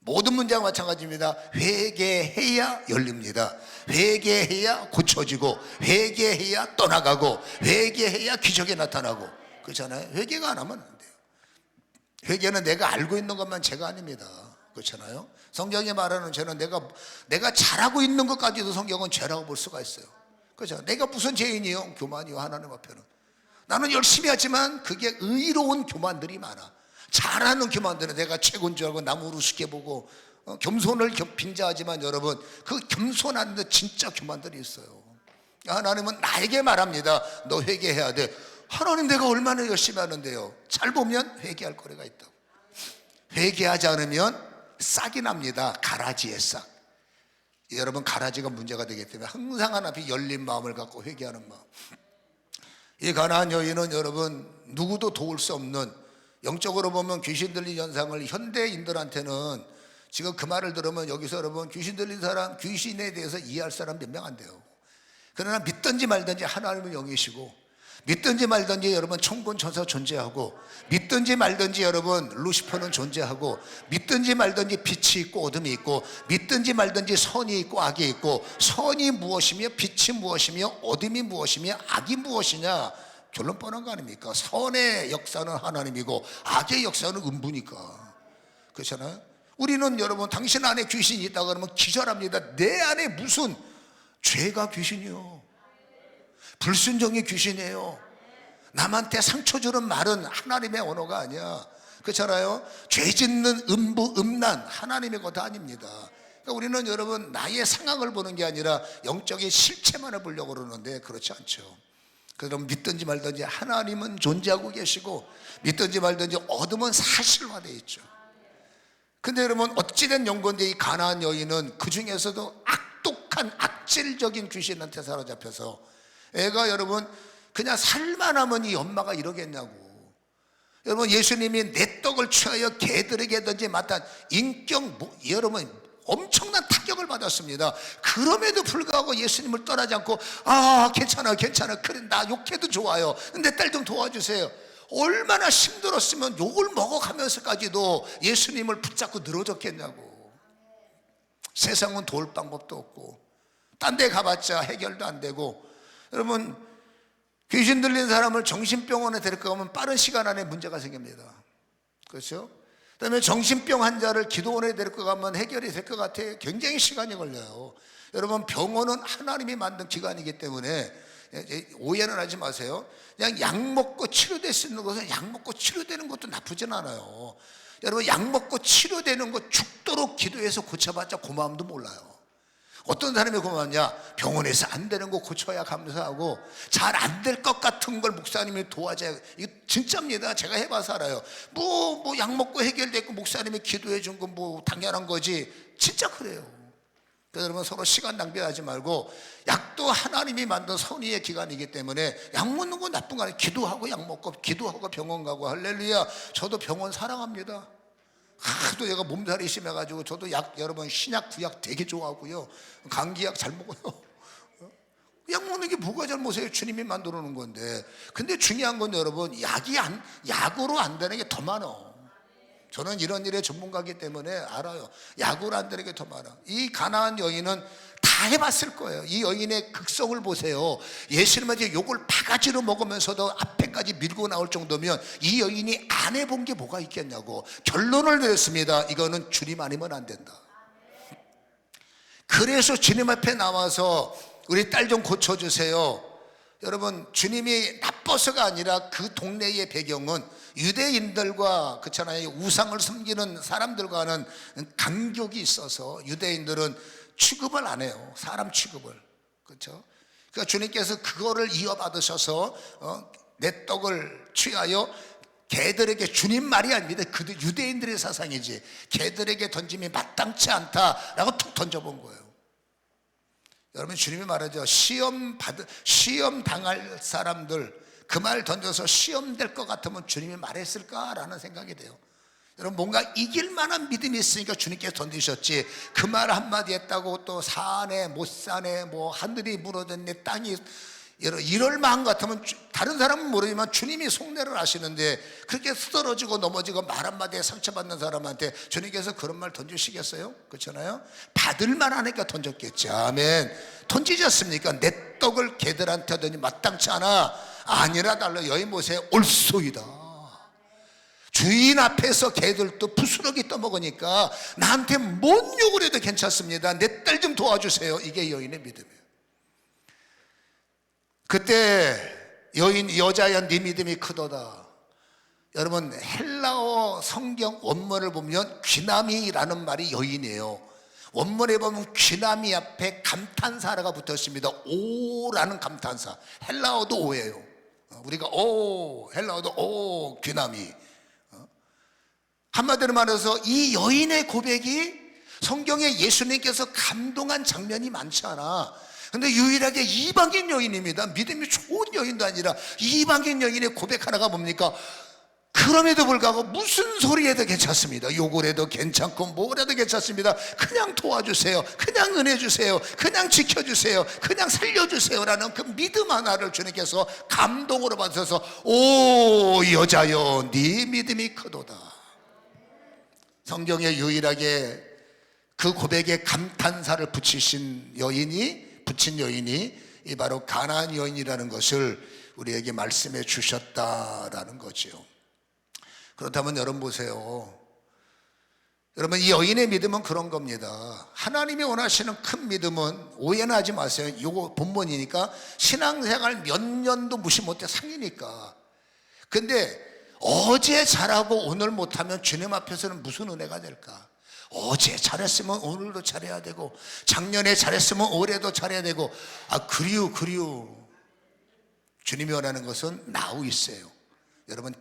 B: 모든 문제가 마찬가지입니다. 회개해야 열립니다. 회개해야 고쳐지고, 회개해야 떠나가고, 회개해야 기적이 나타나고. 그렇잖아요. 회개가 안 하면 안 돼요. 회개는 내가 알고 있는 것만 죄가 아닙니다. 그렇잖아요. 성경이 말하는 죄는 내가 잘하고 있는 것까지도 성경은 죄라고 볼 수가 있어요. 그렇죠. 내가 무슨 죄인이요? 교만이요. 하나님 앞에는 나는 열심히 하지만 그게 의로운 교만들이 많아. 잘하는 교만들은 내가 최고인 줄 알고 남을 우습게 보고 겸손을 빙자하지만, 여러분 그 겸손한 데 진짜 교만들이 있어요. 하나님은 나에게 말합니다. 너 회개해야 돼. 하나님 내가 얼마나 열심히 하는데요. 잘 보면 회개할 거리가 있다고. 회개하지 않으면 싹이 납니다. 가라지의 싹. 여러분 가라지가 문제가 되기 때문에 항상 하나님 열린 마음을 갖고 회개하는 마음. 이 가나안 여인은 여러분 누구도 도울 수 없는, 영적으로 보면 귀신 들린 현상을 현대인들한테는 지금 그 말을 들으면 여기서 여러분 귀신 들린 사람, 귀신에 대해서 이해할 사람 몇 명 안 돼요. 그러나 믿든지 말든지 하나님은 영이시고, 믿든지 말든지 여러분 천군 천사 존재하고, 믿든지 말든지 여러분 루시퍼는 존재하고, 믿든지 말든지 빛이 있고 어둠이 있고, 믿든지 말든지 선이 있고 악이 있고, 선이 무엇이며 빛이 무엇이며 어둠이 무엇이며 악이 무엇이냐, 결론 뻔한 거 아닙니까? 선의 역사는 하나님이고 악의 역사는 음부니까. 그렇잖아요. 우리는 여러분 당신 안에 귀신이 있다 그러면 기절합니다. 내 안에 무슨 죄가 귀신이요, 불순종이 귀신이에요. 남한테 상처 주는 말은 하나님의 언어가 아니야. 그렇잖아요. 죄 짓는 음부 음란 하나님의 것 아닙니다. 그러니까 우리는 여러분 나의 상황을 보는 게 아니라 영적인 실체만을 보려고 그러는데 그렇지 않죠. 그럼 믿든지 말든지 하나님은 존재하고 계시고, 믿든지 말든지 어둠은 사실화되어 있죠. 근데 여러분 어찌된 연고인데 이 가나안 여인은 그 중에서도 악독한 악질적인 귀신한테 사로잡혀서, 애가 여러분 그냥 살만하면 이 엄마가 이러겠냐고. 여러분 예수님이 내 떡을 취하여 개들에게 던지 맡은 인격, 여러분 엄청난 타격을 받았습니다. 그럼에도 불구하고 예수님을 떠나지 않고 괜찮아 그래 나 욕해도 좋아요. 내 딸 좀 도와주세요. 얼마나 힘들었으면 욕을 먹어가면서까지도 예수님을 붙잡고 늘어졌겠냐고. 세상은 도울 방법도 없고 딴 데 가봤자 해결도 안 되고, 여러분 귀신 들린 사람을 정신병원에 데리고 가면 빠른 시간 안에 문제가 생깁니다. 그렇죠? 그다음에 정신병 환자를 기도원에 데리고 가면 해결이 될 것 같아요. 굉장히 시간이 걸려요. 여러분 병원은 하나님이 만든 기관이기 때문에 오해는 하지 마세요. 그냥 약 먹고 치료될 수 있는 것은 약 먹고 치료되는 것도 나쁘진 않아요. 여러분 약 먹고 치료되는 거 죽도록 기도해서 고쳐봤자 고마움도 몰라요. 어떤 사람이 고맙냐? 병원에서 안 되는 거 고쳐야 감사하고, 잘 안 될 것 같은 걸 목사님이 도와줘야. 이거 진짜입니다. 제가 해봐서 알아요. 뭐 약 먹고 해결됐고 목사님이 기도해 준 건 뭐 당연한 거지. 진짜 그래요. 그래서 여러분 서로 시간 낭비하지 말고, 약도 하나님이 만든 선의의 기간이기 때문에 약 먹는 건 나쁜 거 아니에요. 기도하고 약 먹고 기도하고 병원 가고. 할렐루야. 저도 병원 사랑합니다. 하도 얘가 몸살이 심해가지고 저도 약, 여러분 신약 구약 되게 좋아하고요. 감기약 잘 먹어요. 약 먹는 게 뭐가 잘못이에요? 주님이 만들어 놓은 건데. 근데 중요한 건 여러분, 약으로 안 되는 게 더 많아. 저는 이런 일의 전문가이기 때문에 알아요. 약으로 안 되는 게 더 많아. 이 가나안 여인은 다 해봤을 거예요. 이 여인의 극성을 보세요. 예수님한테 욕을 바가지로 먹으면서도 앞에까지 밀고 나올 정도면 이 여인이 안 해본 게 뭐가 있겠냐고 결론을 내렸습니다. 이거는 주님 아니면 안 된다. 그래서 주님 앞에 나와서 우리 딸 좀 고쳐주세요. 여러분 주님이 나빠서가 아니라 그 동네의 배경은 유대인들과, 그렇잖아요, 우상을 섬기는 사람들과는 간격이 있어서 유대인들은 취급을 안 해요. 사람 취급을. 그렇죠? 그러니까 주님께서 그거를 이어받으셔서 내 떡을 취하여 개들에게, 주님 말이 아닙니다. 그들 유대인들의 사상이지, 개들에게 던짐이 마땅치 않다라고 툭 던져본 거예요. 여러분 주님이 말하죠. 시험 당할 사람들 그 말 던져서 시험 될 것 같으면 주님이 말했을까라는 생각이 돼요. 여러분 뭔가 이길 만한 믿음이 있으니까 주님께서 던지셨지, 그 말 한마디 했다고 또 사네 못 사네 뭐 하늘이 무너졌네 땅이, 이럴 마음 같으면 다른 사람은 모르지만 주님이 속내를 아시는데, 그렇게 쓰러지고 넘어지고 말 한마디에 상처받는 사람한테 주님께서 그런 말 던지시겠어요? 그렇잖아요. 받을 만하니까 던졌겠지. 아멘. 던지지 않습니까? 내 떡을 개들한테 하더니 마땅치 않아. 아니라 달라. 여인 보세요. 올소이다. 주인 앞에서 개들도 부스러기 떠먹으니까 나한테 뭔 욕을 해도 괜찮습니다. 내 딸 좀 도와주세요. 이게 여인의 믿음이에요. 그때 여자여 네 믿음이 크도다. 여러분 헬라어 성경 원문을 보면 귀나미라는 말이 여인이에요. 원문에 보면 귀나미 앞에 감탄사가 붙어 있습니다. 오라는 감탄사. 헬라어도 오예요. 우리가 오, 헬라어도 오, 귀나미. 한마디로 말해서 이 여인의 고백이 성경에 예수님께서 감동한 장면이 많지 않아. 근데 유일하게 이방인 여인입니다. 믿음이 좋은 여인도 아니라 이방인 여인의 고백 하나가 뭡니까? 그럼에도 불구하고 무슨 소리 해도 괜찮습니다. 욕을 해도 괜찮고 뭘 해도 괜찮습니다. 그냥 도와주세요. 그냥 은혜 주세요. 그냥 지켜주세요. 그냥 살려주세요 라는 그 믿음 하나를 주님께서 감동으로 받으셔서 오 여자여 네 믿음이 크도다. 성경에 유일하게 그 고백에 감탄사를 붙인 여인이 이 바로 가나안 여인이라는 것을 우리에게 말씀해 주셨다라는 거죠. 그렇다면 여러분 보세요. 여러분 이 여인의 믿음은 그런 겁니다. 하나님이 원하시는 큰 믿음은, 오해는 하지 마세요. 이거 본문이니까 신앙생활 몇 년도 무시 못해 상이니까. 근데 어제 잘하고 오늘 못하면 주님 앞에서는 무슨 은혜가 될까? 어제 잘했으면 오늘도 잘해야 되고, 작년에 잘했으면 올해도 잘해야 되고. 그리우 주님이 원하는 것은 나우 있어요. 여러분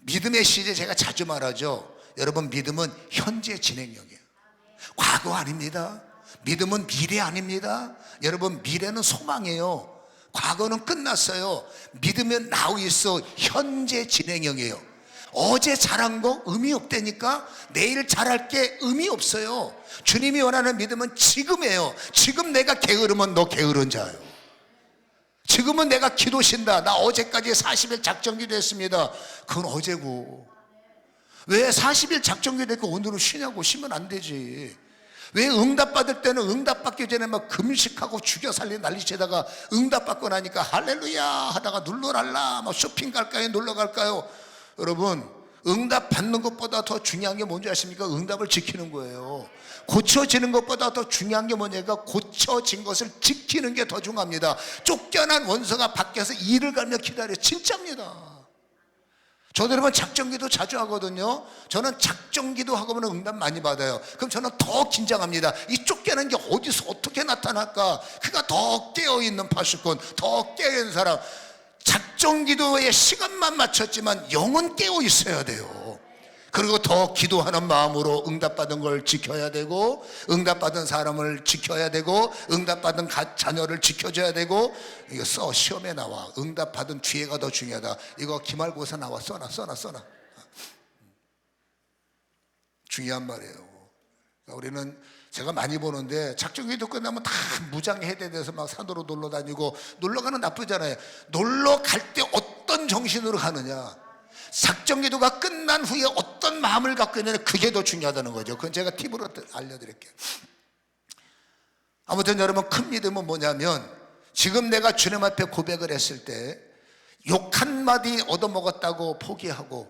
B: 믿음의 시제 제가 자주 말하죠. 여러분 믿음은 현재 진행형이에요. 과거 아닙니다. 믿음은 미래 아닙니다. 여러분 미래는 소망이에요. 과거는 끝났어요. 믿으면 나우 있어. 현재 진행형이에요. 어제 잘한 거 의미 없다니까 내일 잘할 게 의미 없어요. 주님이 원하는 믿음은 지금이에요. 지금 내가 게으르면 너 게으른 자예요. 지금은 내가 기도 쉰다. 나 어제까지 40일 작정기도 했습니다. 그건 어제고. 왜 40일 작정기도 했고 오늘은 쉬냐고. 쉬면 안 되지. 왜 응답받을 때는 응답받기 전에 막 금식하고 죽여 살리 난리치다가 응답받고 나니까 할렐루야 하다가 눌러랄라 막 쇼핑 갈까요 놀러 갈까요? 여러분, 응답 받는 것보다 더 중요한 게 뭔지 아십니까? 응답을 지키는 거예요. 고쳐지는 것보다 더 중요한 게 뭐냐니까 고쳐진 것을 지키는 게 더 중요합니다. 쫓겨난 원수가 밖에서 이를 갈며 기다려. 진짜입니다. 저도 여러분 작정기도 자주 하거든요. 저는 작정기도 하고 응답 많이 받아요. 그럼 저는 더 긴장합니다. 이 쫓겨난 게 어디서 어떻게 나타날까? 그가 더 깨어있는 파수꾼, 더 깨어있는 사람. 작정기도에 시간만 맞췄지만 영은 깨어있어야 돼요. 그리고 더 기도하는 마음으로 응답받은 걸 지켜야 되고, 응답받은 사람을 지켜야 되고, 응답받은 자녀를 지켜줘야 되고. 이거 시험에 나와. 응답받은 뒤에가 더 중요하다. 이거 기말고사 나와. 써놔. 중요한 말이에요. 그러니까 우리는 제가 많이 보는데 작정기도 끝나면 다 무장해제돼서 막 산으로 놀러 다니고. 놀러가는 나쁘잖아요. 놀러 갈 때 어떤 정신으로 가느냐, 작정기도가 끝난 후에 어떤 마음을 갖고 있느냐, 그게 더 중요하다는 거죠. 그건 제가 팁으로 알려드릴게요. 아무튼 여러분, 큰 믿음은 뭐냐면 지금 내가 주님 앞에 고백을 했을 때 욕 한마디 얻어먹었다고 포기하고,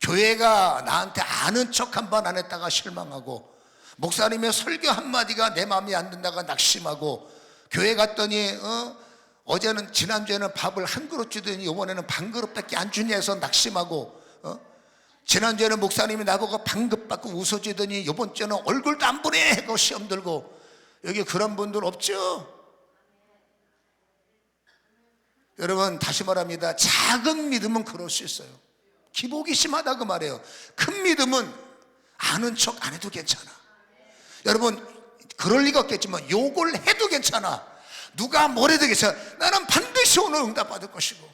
B: 교회가 나한테 아는 척 한 번 안 했다가 실망하고, 목사님의 설교 한마디가 내 마음에 안 든다가 낙심하고, 교회 갔더니 어제는 지난주에는 밥을 한 그릇 주더니 이번에는 반 그릇밖에 안 주냐 해서 낙심하고, 지난주에는 목사님이 나보고 반급 받고 웃어주더니 이번 주에는 얼굴도 안 보내 하고 시험 들고. 여기 그런 분들 없죠? 여러분, 다시 말합니다. 작은 믿음은 그럴 수 있어요. 기복이 심하다 그 말이에요. 큰 믿음은 아는 척 안 해도 괜찮아. 여러분, 그럴 리가 없겠지만 욕을 해도 괜찮아. 누가 뭐래도 괜찮아. 나는 반드시 오늘 응답받을 것이고,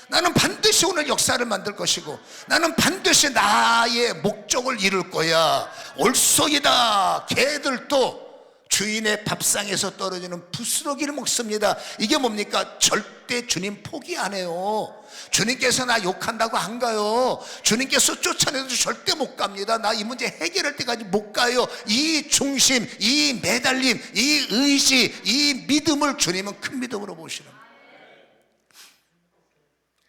B: 나는 반드시 오늘 역사를 만들 것이고, 나는 반드시 나의 목적을 이룰 거야. 올소이다. 개들도 주인의 밥상에서 떨어지는 부스러기를 먹습니다. 이게 뭡니까? 절대 주님 포기 안 해요. 주님께서 나 욕한다고 안 가요. 주님께서 쫓아내도 절대 못 갑니다. 나 이 문제 해결할 때까지 못 가요. 이 중심, 이 매달림, 이 의지, 이 믿음을 주님은 큰 믿음으로 보시는 거예요.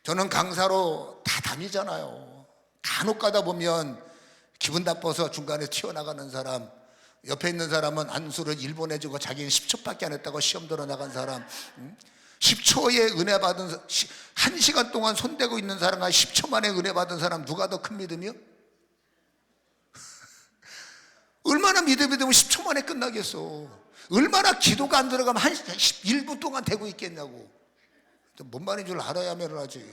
B: 저는 강사로 다 다니잖아요. 간혹 가다 보면 기분 나빠서 중간에 튀어나가는 사람, 옆에 있는 사람은 안수를 1분 해주고 자기는 10초밖에 안 했다고 시험 들어 나간 사람, 10초에 은혜 받은, 1시간 동안 손대고 있는 사람과 10초 만에 은혜 받은 사람, 누가 더 큰 믿음이요? 얼마나 믿음이 되면 10초 만에 끝나겠어. 얼마나 기도가 안 들어가면 1분 동안 되고 있겠냐고. 뭔 말인 줄 알아야만 하지.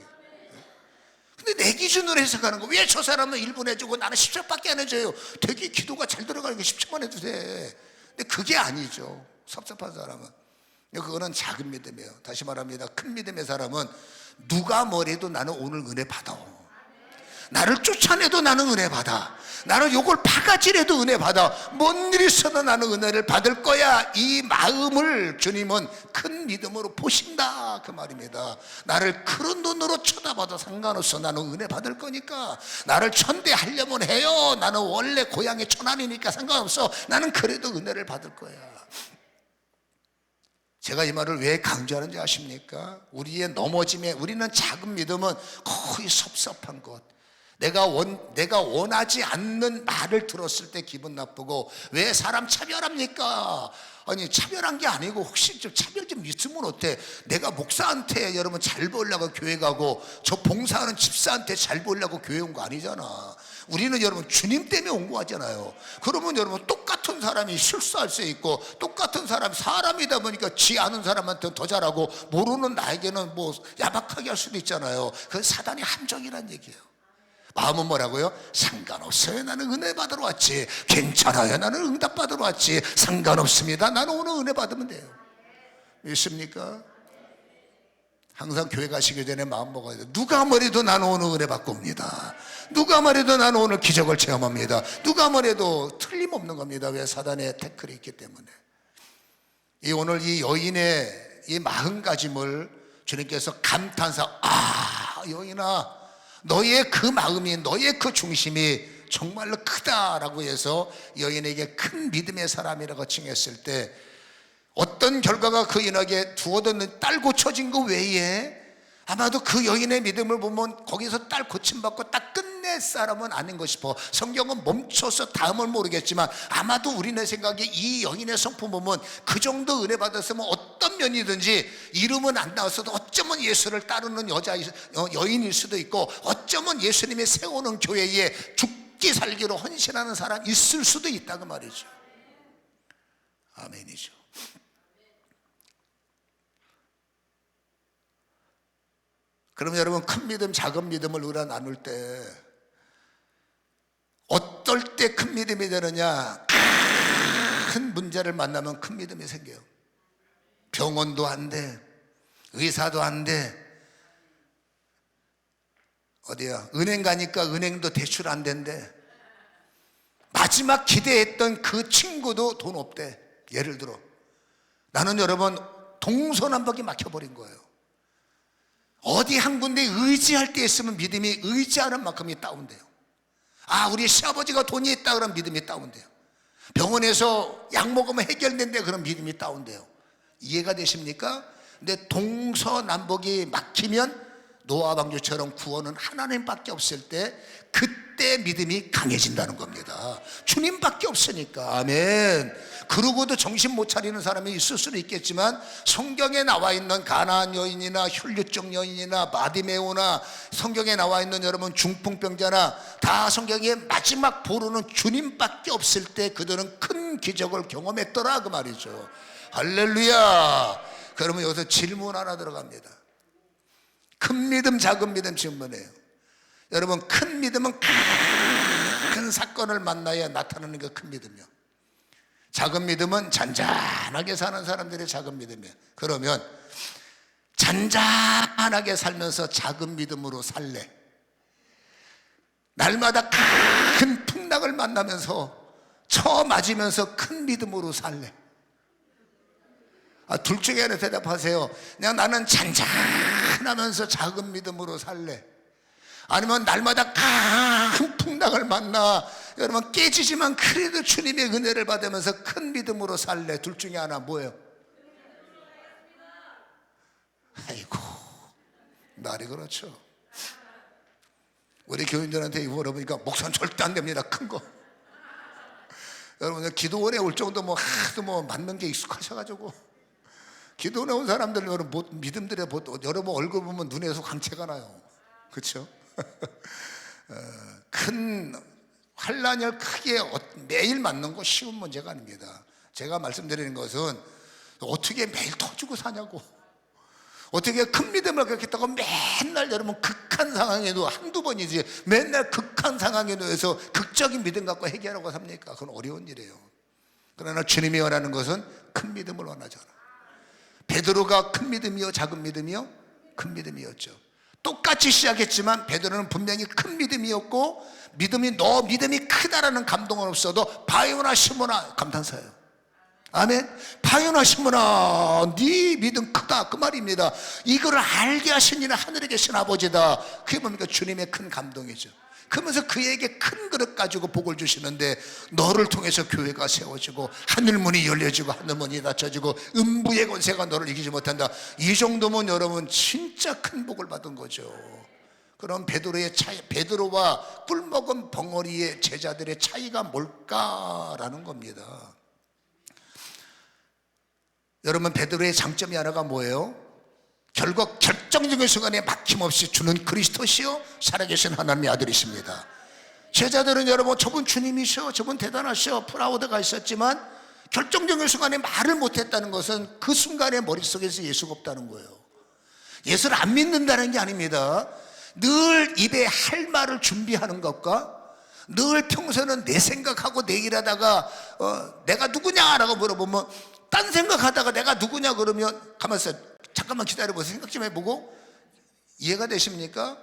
B: 근데 내 기준으로 해석하는 거, 왜 저 사람은 1분 해주고 나는 10초밖에 안 해줘요? 되게 기도가 잘 들어가니까 10초만 해도 돼. 근데 그게 아니죠. 섭섭한 사람은. 그거는 작은 믿음이에요. 다시 말합니다. 큰 믿음의 사람은 누가 뭐래도 나는 오늘 은혜 받아. 나를 쫓아내도 나는 은혜 받아. 나는 욕을 바가지라도 은혜 받아. 뭔 일이 있어도 나는 은혜를 받을 거야. 이 마음을 주님은 큰 믿음으로 보신다 그 말입니다. 나를 그런 눈으로 쳐다봐도 상관없어. 나는 은혜 받을 거니까. 나를 천대하려면 해요. 나는 원래 고향이 천안이니까 상관없어. 나는 그래도 은혜를 받을 거야. 제가 이 말을 왜 강조하는지 아십니까? 우리의 넘어짐에, 우리는 작은 믿음은 거의 섭섭한 것, 내가 원하지 않는 말을 들었을 때 기분 나쁘고. 왜 사람 차별합니까? 아니, 차별한 게 아니고 혹시 좀 차별 좀 있으면 어때? 내가 목사한테 여러분 잘 보려고 교회 가고, 저 봉사하는 집사한테 잘 보려고 교회 온 거 아니잖아. 우리는 여러분 주님 때문에 온 거 같잖아요. 그러면 여러분 똑같은 사람이 실수할 수 있고, 똑같은 사람이다 보니까 지 아는 사람한테는 더 잘하고 모르는 나에게는 뭐 야박하게 할 수도 있잖아요. 그건 사단의 함정이란 얘기예요. 마음은 뭐라고요? 상관없어요. 나는 은혜 받으러 왔지. 괜찮아요. 나는 응답 받으러 왔지. 상관없습니다. 나는 오늘 은혜 받으면 돼요. 믿습니까? 항상 교회 가시기 전에 마음 먹어야 돼요. 누가 뭐래도 나는 오늘 은혜 받고 옵니다. 누가 뭐래도 나는 오늘 기적을 체험합니다. 누가 뭐래도 틀림없는 겁니다. 왜? 사단의 태클이 있기 때문에. 오늘 이 여인의 이 마음가짐을 주님께서 감탄사, 여인아, 너의 그 마음이, 너의 그 중심이 정말로 크다라고 해서 여인에게 큰 믿음의 사람이라고 칭했을 때 어떤 결과가 그 여인에게 두어뒀는 딸 고쳐진 거 외에 아마도 그 여인의 믿음을 보면 거기서 딸 고침받고 딱 끝낼 사람은 아닌 것 싶어. 성경은 멈춰서 다음을 모르겠지만 아마도 우리네 생각에 이 여인의 성품 보면 그 정도 은혜 받았으면 어떤 면이든지 이름은 안 나왔어도 어쩌면 예수를 따르는 여인일 수도 있고 어쩌면 예수님이 세우는 교회에 죽기 살기로 헌신하는 사람 있을 수도 있다고 말이죠. 아멘이죠. 그럼 여러분, 큰 믿음, 작은 믿음을 우리가 나눌 때 어떨 때 큰 믿음이 되느냐? 큰 문제를 만나면 큰 믿음이 생겨요. 병원도 안 돼, 의사도 안 돼, 어디야, 은행 가니까 은행도 대출 안 된대, 마지막 기대했던 그 친구도 돈 없대. 예를 들어 나는 여러분 동서남북이 막혀버린 거예요. 어디 한 군데 의지할 때 있으면 믿음이 의지하는 만큼이 다운돼요. 우리 시아버지가 돈이 있다 그러면 믿음이 다운돼요. 병원에서 약 먹으면 해결된대 그럼 믿음이 다운돼요. 이해가 되십니까? 근데 동서남북이 막히면 노아 방주처럼 구원은 하나님밖에 없을 때 그때 믿음이 강해진다는 겁니다. 주님밖에 없으니까. 아멘. 그러고도 정신 못 차리는 사람이 있을 수는 있겠지만 성경에 나와 있는 가나안 여인이나 혈류증 여인이나 바디메오나 성경에 나와 있는 여러분 중풍병자나 다 성경의 마지막 보루는 주님밖에 없을 때 그들은 큰 기적을 경험했더라 그 말이죠. 할렐루야. 그러면 여기서 질문 하나 들어갑니다. 큰 믿음, 작은 믿음 질문이에요. 여러분, 큰 믿음은 큰 사건을 만나야 나타나는 게 큰 믿음이요. 작은 믿음은 잔잔하게 사는 사람들의 작은 믿음이에요. 그러면 잔잔하게 살면서 작은 믿음으로 살래? 날마다 큰 풍랑을 만나면서 처맞으면서 큰 믿음으로 살래? 둘 중에 하나 대답하세요. 그냥 나는 잔잔하면서 작은 믿음으로 살래? 아니면 날마다 큰 풍랑을 만나 여러분 깨지지만 그래도 주님의 은혜를 받으면서 큰 믿음으로 살래? 둘 중에 하나 뭐예요? 아이고, 말이 그렇죠. 우리 교인들한테 물어보니까 목사는 절대 안 됩니다. 큰 거. 여러분 기도원에 올 정도 하도 맞는 게 익숙하셔가지고 기도원에 온 사람들 여러분 믿음들의 여러분 얼굴 보면 눈에서 광채가 나요. 그렇죠? 큰 환난을 크게 매일 맞는 거 쉬운 문제가 아닙니다. 제가 말씀드리는 것은 어떻게 매일 터지고 사냐고, 어떻게 큰 믿음을 갖겠다고 맨날 여러분 극한 상황에도 한두 번이지 맨날 극한 상황에 놓여서 극적인 믿음 갖고 해결하고 삽니까? 그건 어려운 일이에요. 그러나 주님이 원하는 것은 큰 믿음을 원하잖아. 베드로가 큰 믿음이요 작은 믿음이요? 큰 믿음이었죠. 똑같이 시작했지만 베드로는 분명히 큰 믿음이었고 너 믿음이 크다라는 감동은 없어도 바요나 시몬아 감탄사예요. 아멘. 바요나 시몬아 네 믿음 크다 그 말입니다. 이거를 알게 하신 이는 하늘에 계신 아버지다. 그게 뭡니까? 주님의 큰 감동이죠. 그러면서 그에게 큰 그릇 가지고 복을 주시는데 너를 통해서 교회가 세워지고 하늘문이 열려지고 하늘문이 닫혀지고 음부의 권세가 너를 이기지 못한다. 이 정도면 여러분 진짜 큰 복을 받은 거죠. 그럼 베드로와 꿀먹은 벙어리의 제자들의 차이가 뭘까라는 겁니다. 여러분 베드로의 장점이 하나가 뭐예요? 결국 결정적인 순간에 막힘없이 주는 그리스도시요 살아계신 하나님의 아들이십니다. 제자들은 여러분 저분 주님이셔, 저분 대단하셔, 프라우드가 있었지만 결정적인 순간에 말을 못했다는 것은 그 순간에 머릿속에서 예수가 없다는 거예요. 예수를 안 믿는다는 게 아닙니다. 늘 입에 할 말을 준비하는 것과 늘 평소에는 내 생각하고 내 일하다가 내가 누구냐라고 물어보면 딴 생각하다가 내가 누구냐 그러면 가만있어 잠깐만 기다려보세요. 생각 좀 해보고. 이해가 되십니까?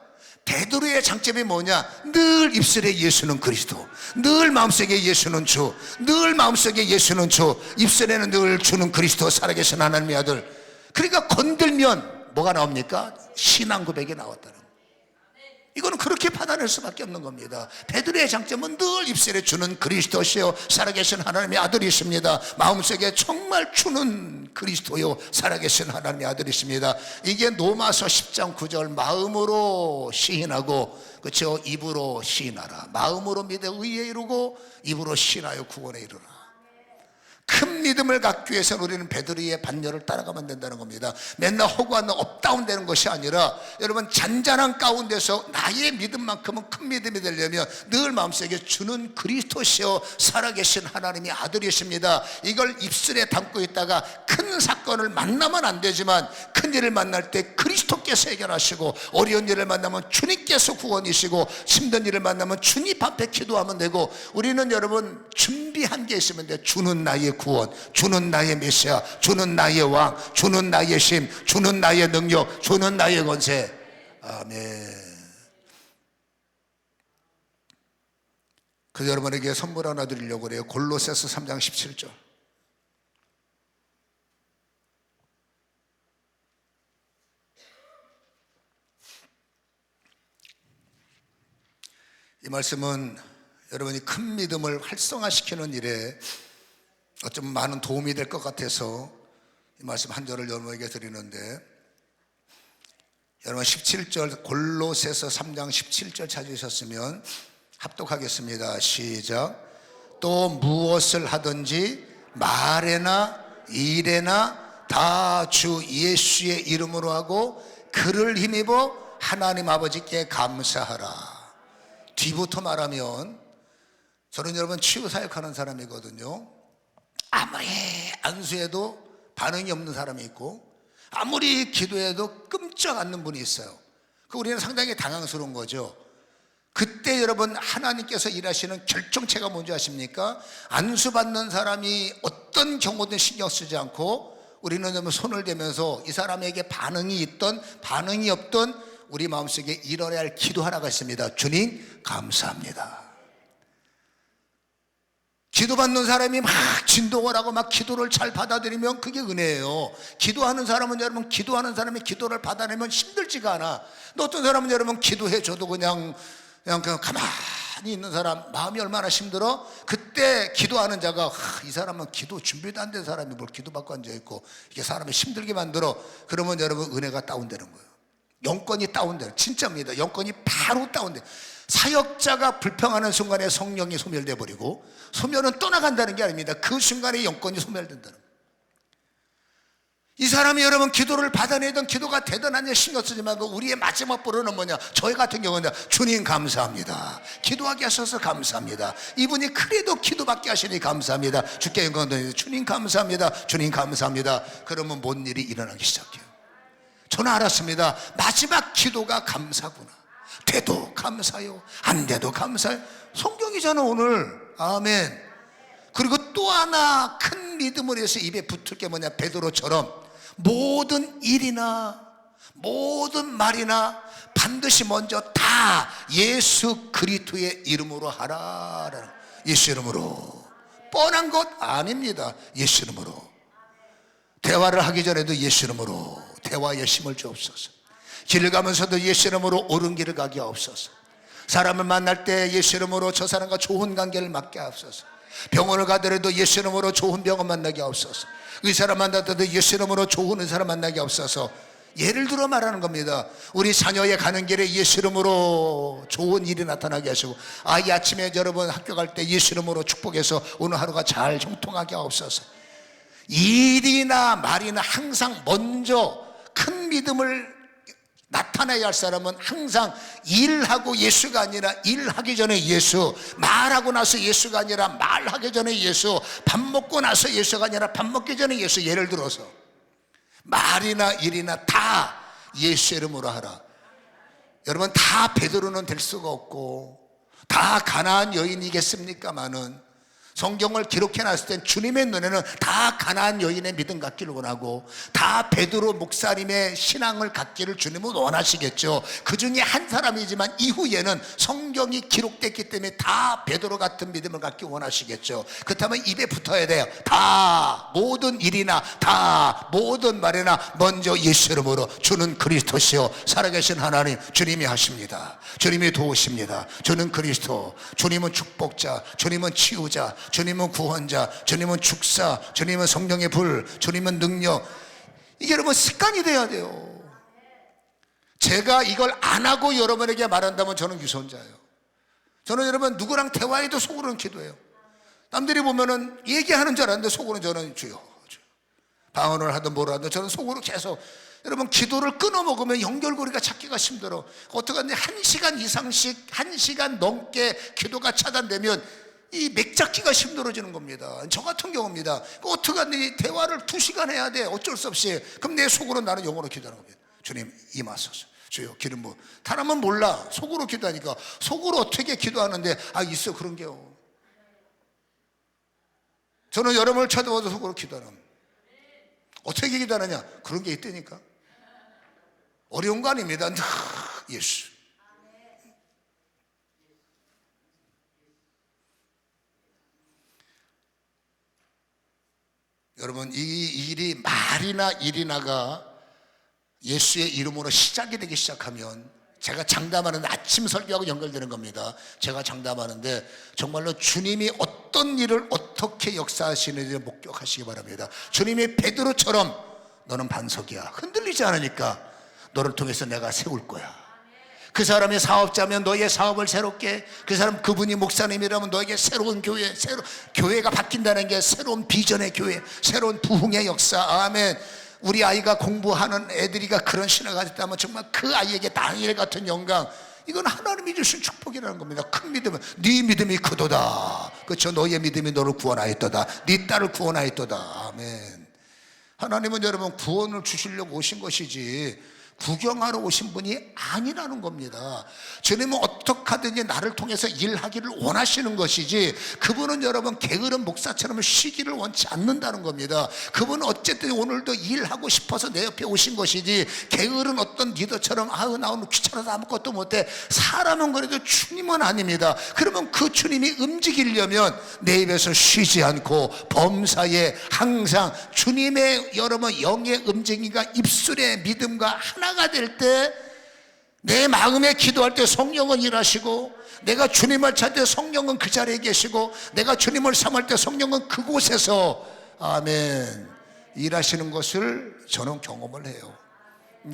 B: 베드로의 장점이 뭐냐? 늘 입술에 예수는 그리스도, 늘 마음속에 예수는 주, 늘 마음속에 예수는 주, 입술에는 늘 주는 그리스도 살아계신 하나님의 아들. 그러니까 건들면 뭐가 나옵니까? 신앙 고백이 나왔다는 거예요. 이거는 그렇게 받아낼 수밖에 없는 겁니다. 베드로의 장점은 늘 입술에 주는 그리스도시요 살아계신 하나님의 아들이십니다. 마음속에 정말 주는 그리스도요 살아계신 하나님의 아들이십니다. 이게 로마서 10장 9절 마음으로 시인하고 그렇죠? 입으로 시인하라. 마음으로 믿어 의에 이르고 입으로 시인하여 구원에 이르라. 큰 믿음을 갖기 위해서는 우리는 베드로의 반열을 따라가면 된다는 겁니다. 맨날 허구한 업다운 되는 것이 아니라 여러분 잔잔한 가운데서 나의 믿음만큼은 큰 믿음이 되려면 늘 마음속에 주는 그리스도시요 살아계신 하나님의 아들이십니다. 이걸 입술에 담고 있다가 큰 사건을 만나면 안 되지만 큰 일을 만날 때 그리스도께서 해결하시고 어려운 일을 만나면 주님께서 구원이시고 힘든 일을 만나면 주님 앞에 기도하면 되고 우리는 여러분 준비한 게 있으면 돼. 주는 나의 구원, 주는 나의 메시아, 주는 나의 왕, 주는 나의 심, 주는 나의 능력, 주는 나의 권세. 아멘. 그래서 여러분에게 선물 하나 드리려고 그래요. 골로새서 3장 17절. 이 말씀은 여러분이 큰 믿음을 활성화시키는 일에 어쩌면 많은 도움이 될 것 같아서 이 말씀 한 절을 여러분에게 드리는데 여러분 17절 골로새서 3장 17절 찾으셨으면 합독하겠습니다. 시작. 또 무엇을 하든지 말에나 일에나 다 주 예수의 이름으로 하고 그를 힘입어 하나님 아버지께 감사하라. 뒤부터 말하면 저는 여러분 치유사역하는 사람이거든요. 아무리 안수해도 반응이 없는 사람이 있고 아무리 기도해도 끔찍 않는 분이 있어요. 우리는 상당히 당황스러운 거죠. 그때 여러분 하나님께서 일하시는 결정체가 뭔지 아십니까? 안수받는 사람이 어떤 경우든 신경 쓰지 않고 우리는 여러분 손을 대면서 이 사람에게 반응이 있던 반응이 없던 우리 마음속에 일어나야 할 기도 하나가 있습니다. 주님 감사합니다. 기도받는 사람이 막 진동을 하고 막 기도를 잘 받아들이면 그게 은혜예요. 기도하는 사람은 여러분 기도하는 사람이 기도를 받아내면 힘들지가 않아. 또 어떤 사람은 여러분 기도해줘도 그냥 가만히 있는 사람 마음이 얼마나 힘들어? 그때 기도하는 자가 이 사람은 기도 준비도 안 된 사람이 뭘 기도받고 앉아있고 이게 사람을 힘들게 만들어. 그러면 여러분 은혜가 다운되는 거예요. 영권이 다운돼요. 진짜입니다. 영권이 바로 다운돼요. 사역자가 불평하는 순간에 성령이 소멸돼 버리고 소멸은 떠나간다는 게 아닙니다. 그 순간에 영권이 소멸된다는 거예요. 이 사람이 여러분 기도를 받아내던 기도가 되든 아니든 신경 쓰지 말고 우리의 마지막 보루는 뭐냐? 저희 같은 경우는 주님 감사합니다. 기도하게 하셔서 감사합니다. 이분이 그래도 기도받게 하시니 감사합니다. 주께 영광 드립니다. 주님 감사합니다. 주님 감사합니다. 그러면 뭔 일이 일어나기 시작해요. 저는 알았습니다. 마지막 기도가 감사구나. 돼도 감사요, 안 돼도 감사요. 성경이잖아 오늘. 아멘. 그리고 또 하나 큰 믿음을 위해서 입에 붙을 게 뭐냐? 베드로처럼 모든 일이나 모든 말이나 반드시 먼저 다 예수 그리스도의 이름으로 하라라는. 예수 이름으로. 뻔한 것 아닙니다. 예수 이름으로. 대화를 하기 전에도 예수 이름으로 대화에 힘을 주옵소서. 길을 가면서도 예수 이름으로 옳은 길을 가게 하옵소서. 사람을 만날 때 예수 이름으로 저 사람과 좋은 관계를 맺게 하옵소서. 병원을 가더라도 예수 이름으로 좋은 병원 만나게 하옵소서. 의사를 만나더라도 예수 이름으로 좋은 의사를 만나게 하옵소서. 예를 들어 말하는 겁니다. 우리 자녀의 가는 길에 예수 이름으로 좋은 일이 나타나게 하시고 아이 아침에 여러분 학교 갈 때 예수 이름으로 축복해서 오늘 하루가 잘 형통하게 하옵소서. 일이나 말이나 항상 먼저 큰 믿음을 나타나야 할 사람은 항상 일하고 예수가 아니라 일하기 전에 예수, 말하고 나서 예수가 아니라 말하기 전에 예수, 밥 먹고 나서 예수가 아니라 밥 먹기 전에 예수. 예를 들어서 말이나 일이나 다 예수 이름으로 하라. 여러분 다 베드로는 될 수가 없고 다 가나안 여인이겠습니까마는 성경을 기록해 놨을 땐 주님의 눈에는 다 가나안 여인의 믿음 갖기를 원하고 다 베드로 목사님의 신앙을 갖기를 주님은 원하시겠죠. 그 중에 한 사람이지만 이후에는 성경이 기록됐기 때문에 다 베드로 같은 믿음을 갖기 원하시겠죠. 그렇다면 입에 붙어야 돼요. 다 모든 일이나 다 모든 말이나 먼저 예수 이름으로 주는 그리스도시요 살아계신 하나님 주님이 하십니다. 주님이 도우십니다. 주는 그리스도, 주님은 축복자, 주님은 치유자, 주님은 구원자, 주님은 축사, 주님은 성령의 불, 주님은 능력. 이게 여러분 습관이 돼야 돼요. 제가 이걸 안 하고 여러분에게 말한다면 저는 유선자예요. 저는 여러분 누구랑 대화해도 속으로는 기도해요. 남들이 보면은 얘기하는 줄 알았는데 속으로는 저는 주여, 방언을 하든 뭐를 하든 저는 속으로 계속 여러분 기도를 끊어먹으면 연결고리가 찾기가 힘들어. 어떻게 하는데 1시간 이상씩 1시간 넘게 기도가 차단되면 이 맥잡기가 힘들어지는 겁니다. 저 같은 경우입니다. 어떻게 하는데 대화를 2시간 해야 돼. 어쩔 수 없이. 그럼 내 속으로 나는 영어로 기도하는 겁니다. 주님 임하소서. 주여 기름 부어. 사람은 몰라. 속으로 기도하니까. 속으로 어떻게 기도하는데 있어 그런 게요. 저는 여러분을 쳐다봐도 속으로 기도하는 겁니다. 어떻게 기도하느냐? 그런 게 있다니까. 어려운 거 아닙니다. 예수. 여러분 이 일이 말이나 일이나가 예수의 이름으로 시작이 되기 시작하면 제가 장담하는데 아침 설교하고 연결되는 겁니다. 제가 장담하는데 정말로 주님이 어떤 일을 어떻게 역사하시는지 목격하시기 바랍니다. 주님이 베드로처럼 너는 반석이야. 흔들리지 않으니까 너를 통해서 내가 세울 거야. 그 사람이 사업자면 너의 사업을 새롭게, 그 사람 그분이 목사님이라면 너에게 새로운 교회, 교회가 바뀐다는 게 새로운 비전의 교회, 새로운 부흥의 역사. 아멘. 우리 아이가 공부하는 애들이가 그런 신앙을 가졌다면 정말 그 아이에게 다니엘 같은 영광, 이건 하나님이 주신 축복이라는 겁니다. 큰 믿음은 네 믿음이 크도다. 그렇죠. 너의 믿음이 너를 구원하였도다. 네 딸을 구원하였도다. 아멘. 하나님은 여러분 구원을 주시려고 오신 것이지 구경하러 오신 분이 아니라는 겁니다. 주님은 어떻게 하든지 나를 통해서 일하기를 원하시는 것이지 그분은 여러분 게으른 목사처럼 쉬기를 원치 않는다는 겁니다. 그분은 어쨌든 오늘도 일하고 싶어서 내 옆에 오신 것이지 게으른 어떤 리더처럼 나 오늘 귀찮아서 아무것도 못해. 사람은 그래도 주님은 아닙니다. 그러면 그 주님이 움직이려면 내 입에서 쉬지 않고 범사에 항상 주님의 여러분 영의 움직임과 입술의 믿음과 하나가 될 때 내 마음에 기도할 때 성령은 일하시고 내가 주님을 찾을 때 성령은 그 자리에 계시고 내가 주님을 삼을 때 성령은 그곳에서 아멘 일하시는 것을 저는 경험을 해요.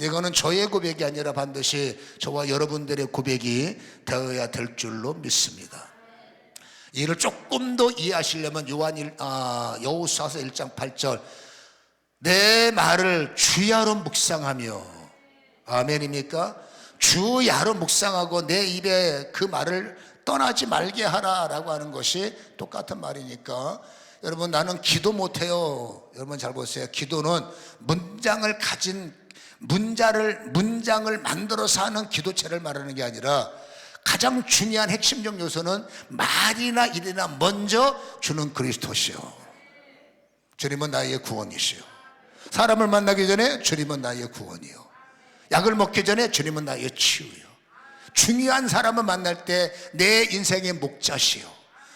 B: 이거는 저의 고백이 아니라 반드시 저와 여러분들의 고백이 되어야 될 줄로 믿습니다. 이를 조금 더 이해하시려면 여호수아서 1장 8절 내 말을 주야로 묵상하며 아멘입니까? 주야로 묵상하고 내 입에 그 말을 떠나지 말게 하라 라고 하는 것이 똑같은 말이니까 여러분 나는 기도 못해요. 여러분 잘 보세요. 기도는 문장을 만들어서 하는 기도체를 말하는 게 아니라 가장 중요한 핵심적 요소는 말이나 일이나 먼저 주는 그리스도시요 주님은 나의 구원이시요 사람을 만나기 전에 주님은 나의 구원이요 약을 먹기 전에 주님은 나의 치유요 중요한 사람을 만날 때 내 인생의 목자시요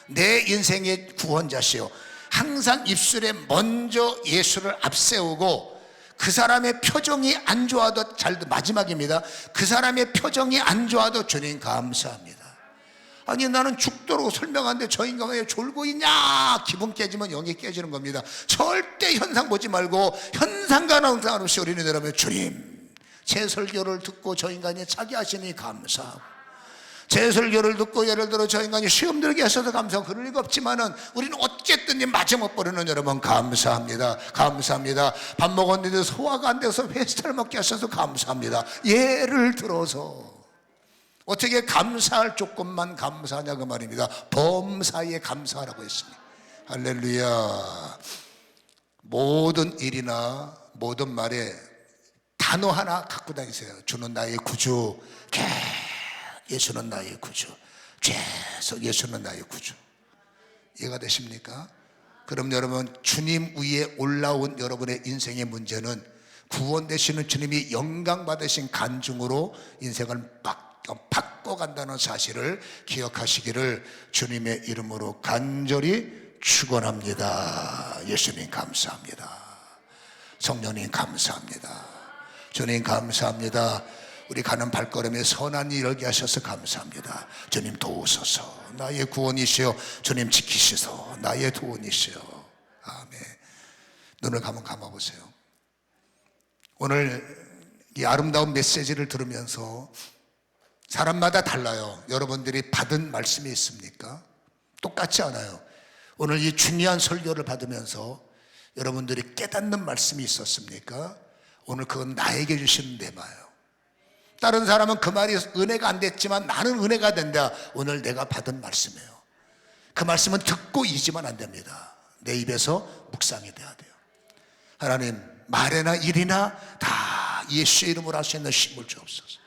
B: 내 인생의 구원자시요 항상 입술에 먼저 예수를 앞세우고 그 사람의 표정이 안 좋아도 마지막입니다. 그 사람의 표정이 안 좋아도 주님 감사합니다. 아니 나는 죽도록 설명하는데 저 인간 왜 졸고 있냐 기분 깨지면 영이 깨지는 겁니다. 절대 현상 보지 말고 현상과 상관없이 우리는 여러분 주님 제 설교를 듣고 저 인간이 자기 하시니 감사하고 제 설교를 듣고 예를 들어 저 인간이 시험 들게 하셔서 감사하고 그럴 리가 없지만은 우리는 어쨌든 마지막 버리는 여러분 감사합니다. 감사합니다. 밥 먹었는데 소화가 안 돼서 회스트를 먹게 하셔서 감사합니다. 예를 들어서 어떻게 감사할 조건만 감사하냐 그 말입니다. 범사에 감사하라고 했습니다. 할렐루야. 모든 일이나 모든 말에 단어 하나 갖고 다니세요. 주는 나의 구주. 예수는 나의 구주. 죄서 예수는 나의 구주. 이해가 되십니까? 그럼 여러분, 주님 위에 올라온 여러분의 인생의 문제는 구원 되시는 주님이 영광 받으신 간증으로 인생을 바꿔간다는 사실을 기억하시기를 주님의 이름으로 간절히 축원합니다. 예수님 감사합니다. 성령님 감사합니다. 주님 감사합니다. 우리 가는 발걸음에 선한 일 열게 하셔서 감사합니다. 주님 도우소서. 나의 구원이시여 주님 지키시소. 나의 구원이시여. 아멘. 눈을 감아보세요. 오늘 이 아름다운 메시지를 들으면서 사람마다 달라요. 여러분들이 받은 말씀이 있습니까? 똑같지 않아요. 오늘 이 중요한 설교를 받으면서 여러분들이 깨닫는 말씀이 있었습니까? 오늘 그건 나에게 주시는 대마예요. 다른 사람은 그 말이 은혜가 안 됐지만 나는 은혜가 된다. 오늘 내가 받은 말씀이에요. 그 말씀은 듣고 잊으면 안 됩니다. 내 입에서 묵상이 돼야 돼요. 하나님, 말이나 일이나 다 예수의 이름으로 할 수 있는 힘을 주옵소서.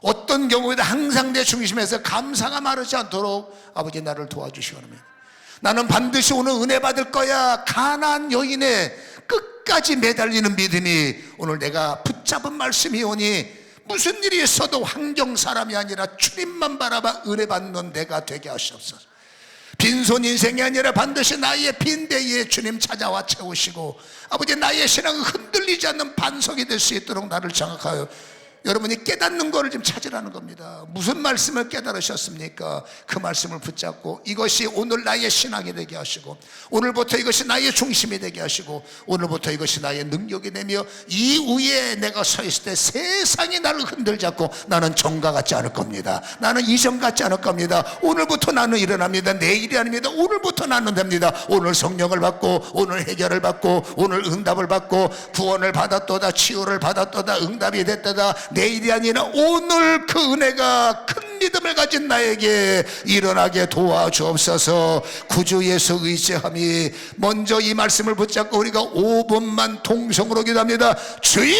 B: 어떤 경우에도 항상 내 중심에서 감사가 마르지 않도록 아버지 나를 도와주시기 바랍니다. 나는 반드시 오늘 은혜 받을 거야. 가나안 여인의 끝까지 매달리는 믿음이 오늘 내가 붙잡은 말씀이 오니 무슨 일이 있어도 환경 사람이 아니라 주님만 바라봐 은혜 받는 내가 되게 하시옵소서. 빈손 인생이 아니라 반드시 나의 빈대에 주님 찾아와 채우시고 아버지 나의 신앙은 흔들리지 않는 반석이 될 수 있도록 나를 장악하여 여러분이 깨닫는 것을 지금 찾으라는 겁니다. 무슨 말씀을 깨달으셨습니까? 그 말씀을 붙잡고 이것이 오늘 나의 신앙이 되게 하시고 오늘부터 이것이 나의 중심이 되게 하시고 오늘부터 이것이 나의 능력이 되며 이 위에 내가 서 있을 때 세상이 나를 흔들지 않고 나는 정가 같지 않을 겁니다. 나는 이전 같지 않을 겁니다. 오늘부터 나는 일어납니다. 내일이 아닙니다. 오늘부터 나는 됩니다. 오늘 성령을 받고 오늘 해결을 받고 오늘 응답을 받고 구원을 받았도다 치유를 받았도다 응답이 됐도다 내일이 아니라 오늘 그 은혜가 큰 믿음을 가진 나에게 일어나게 도와주옵소서. 구주 예수 의지함이 먼저 이 말씀을 붙잡고 우리가 5분만 통성으로 기도합니다. 주여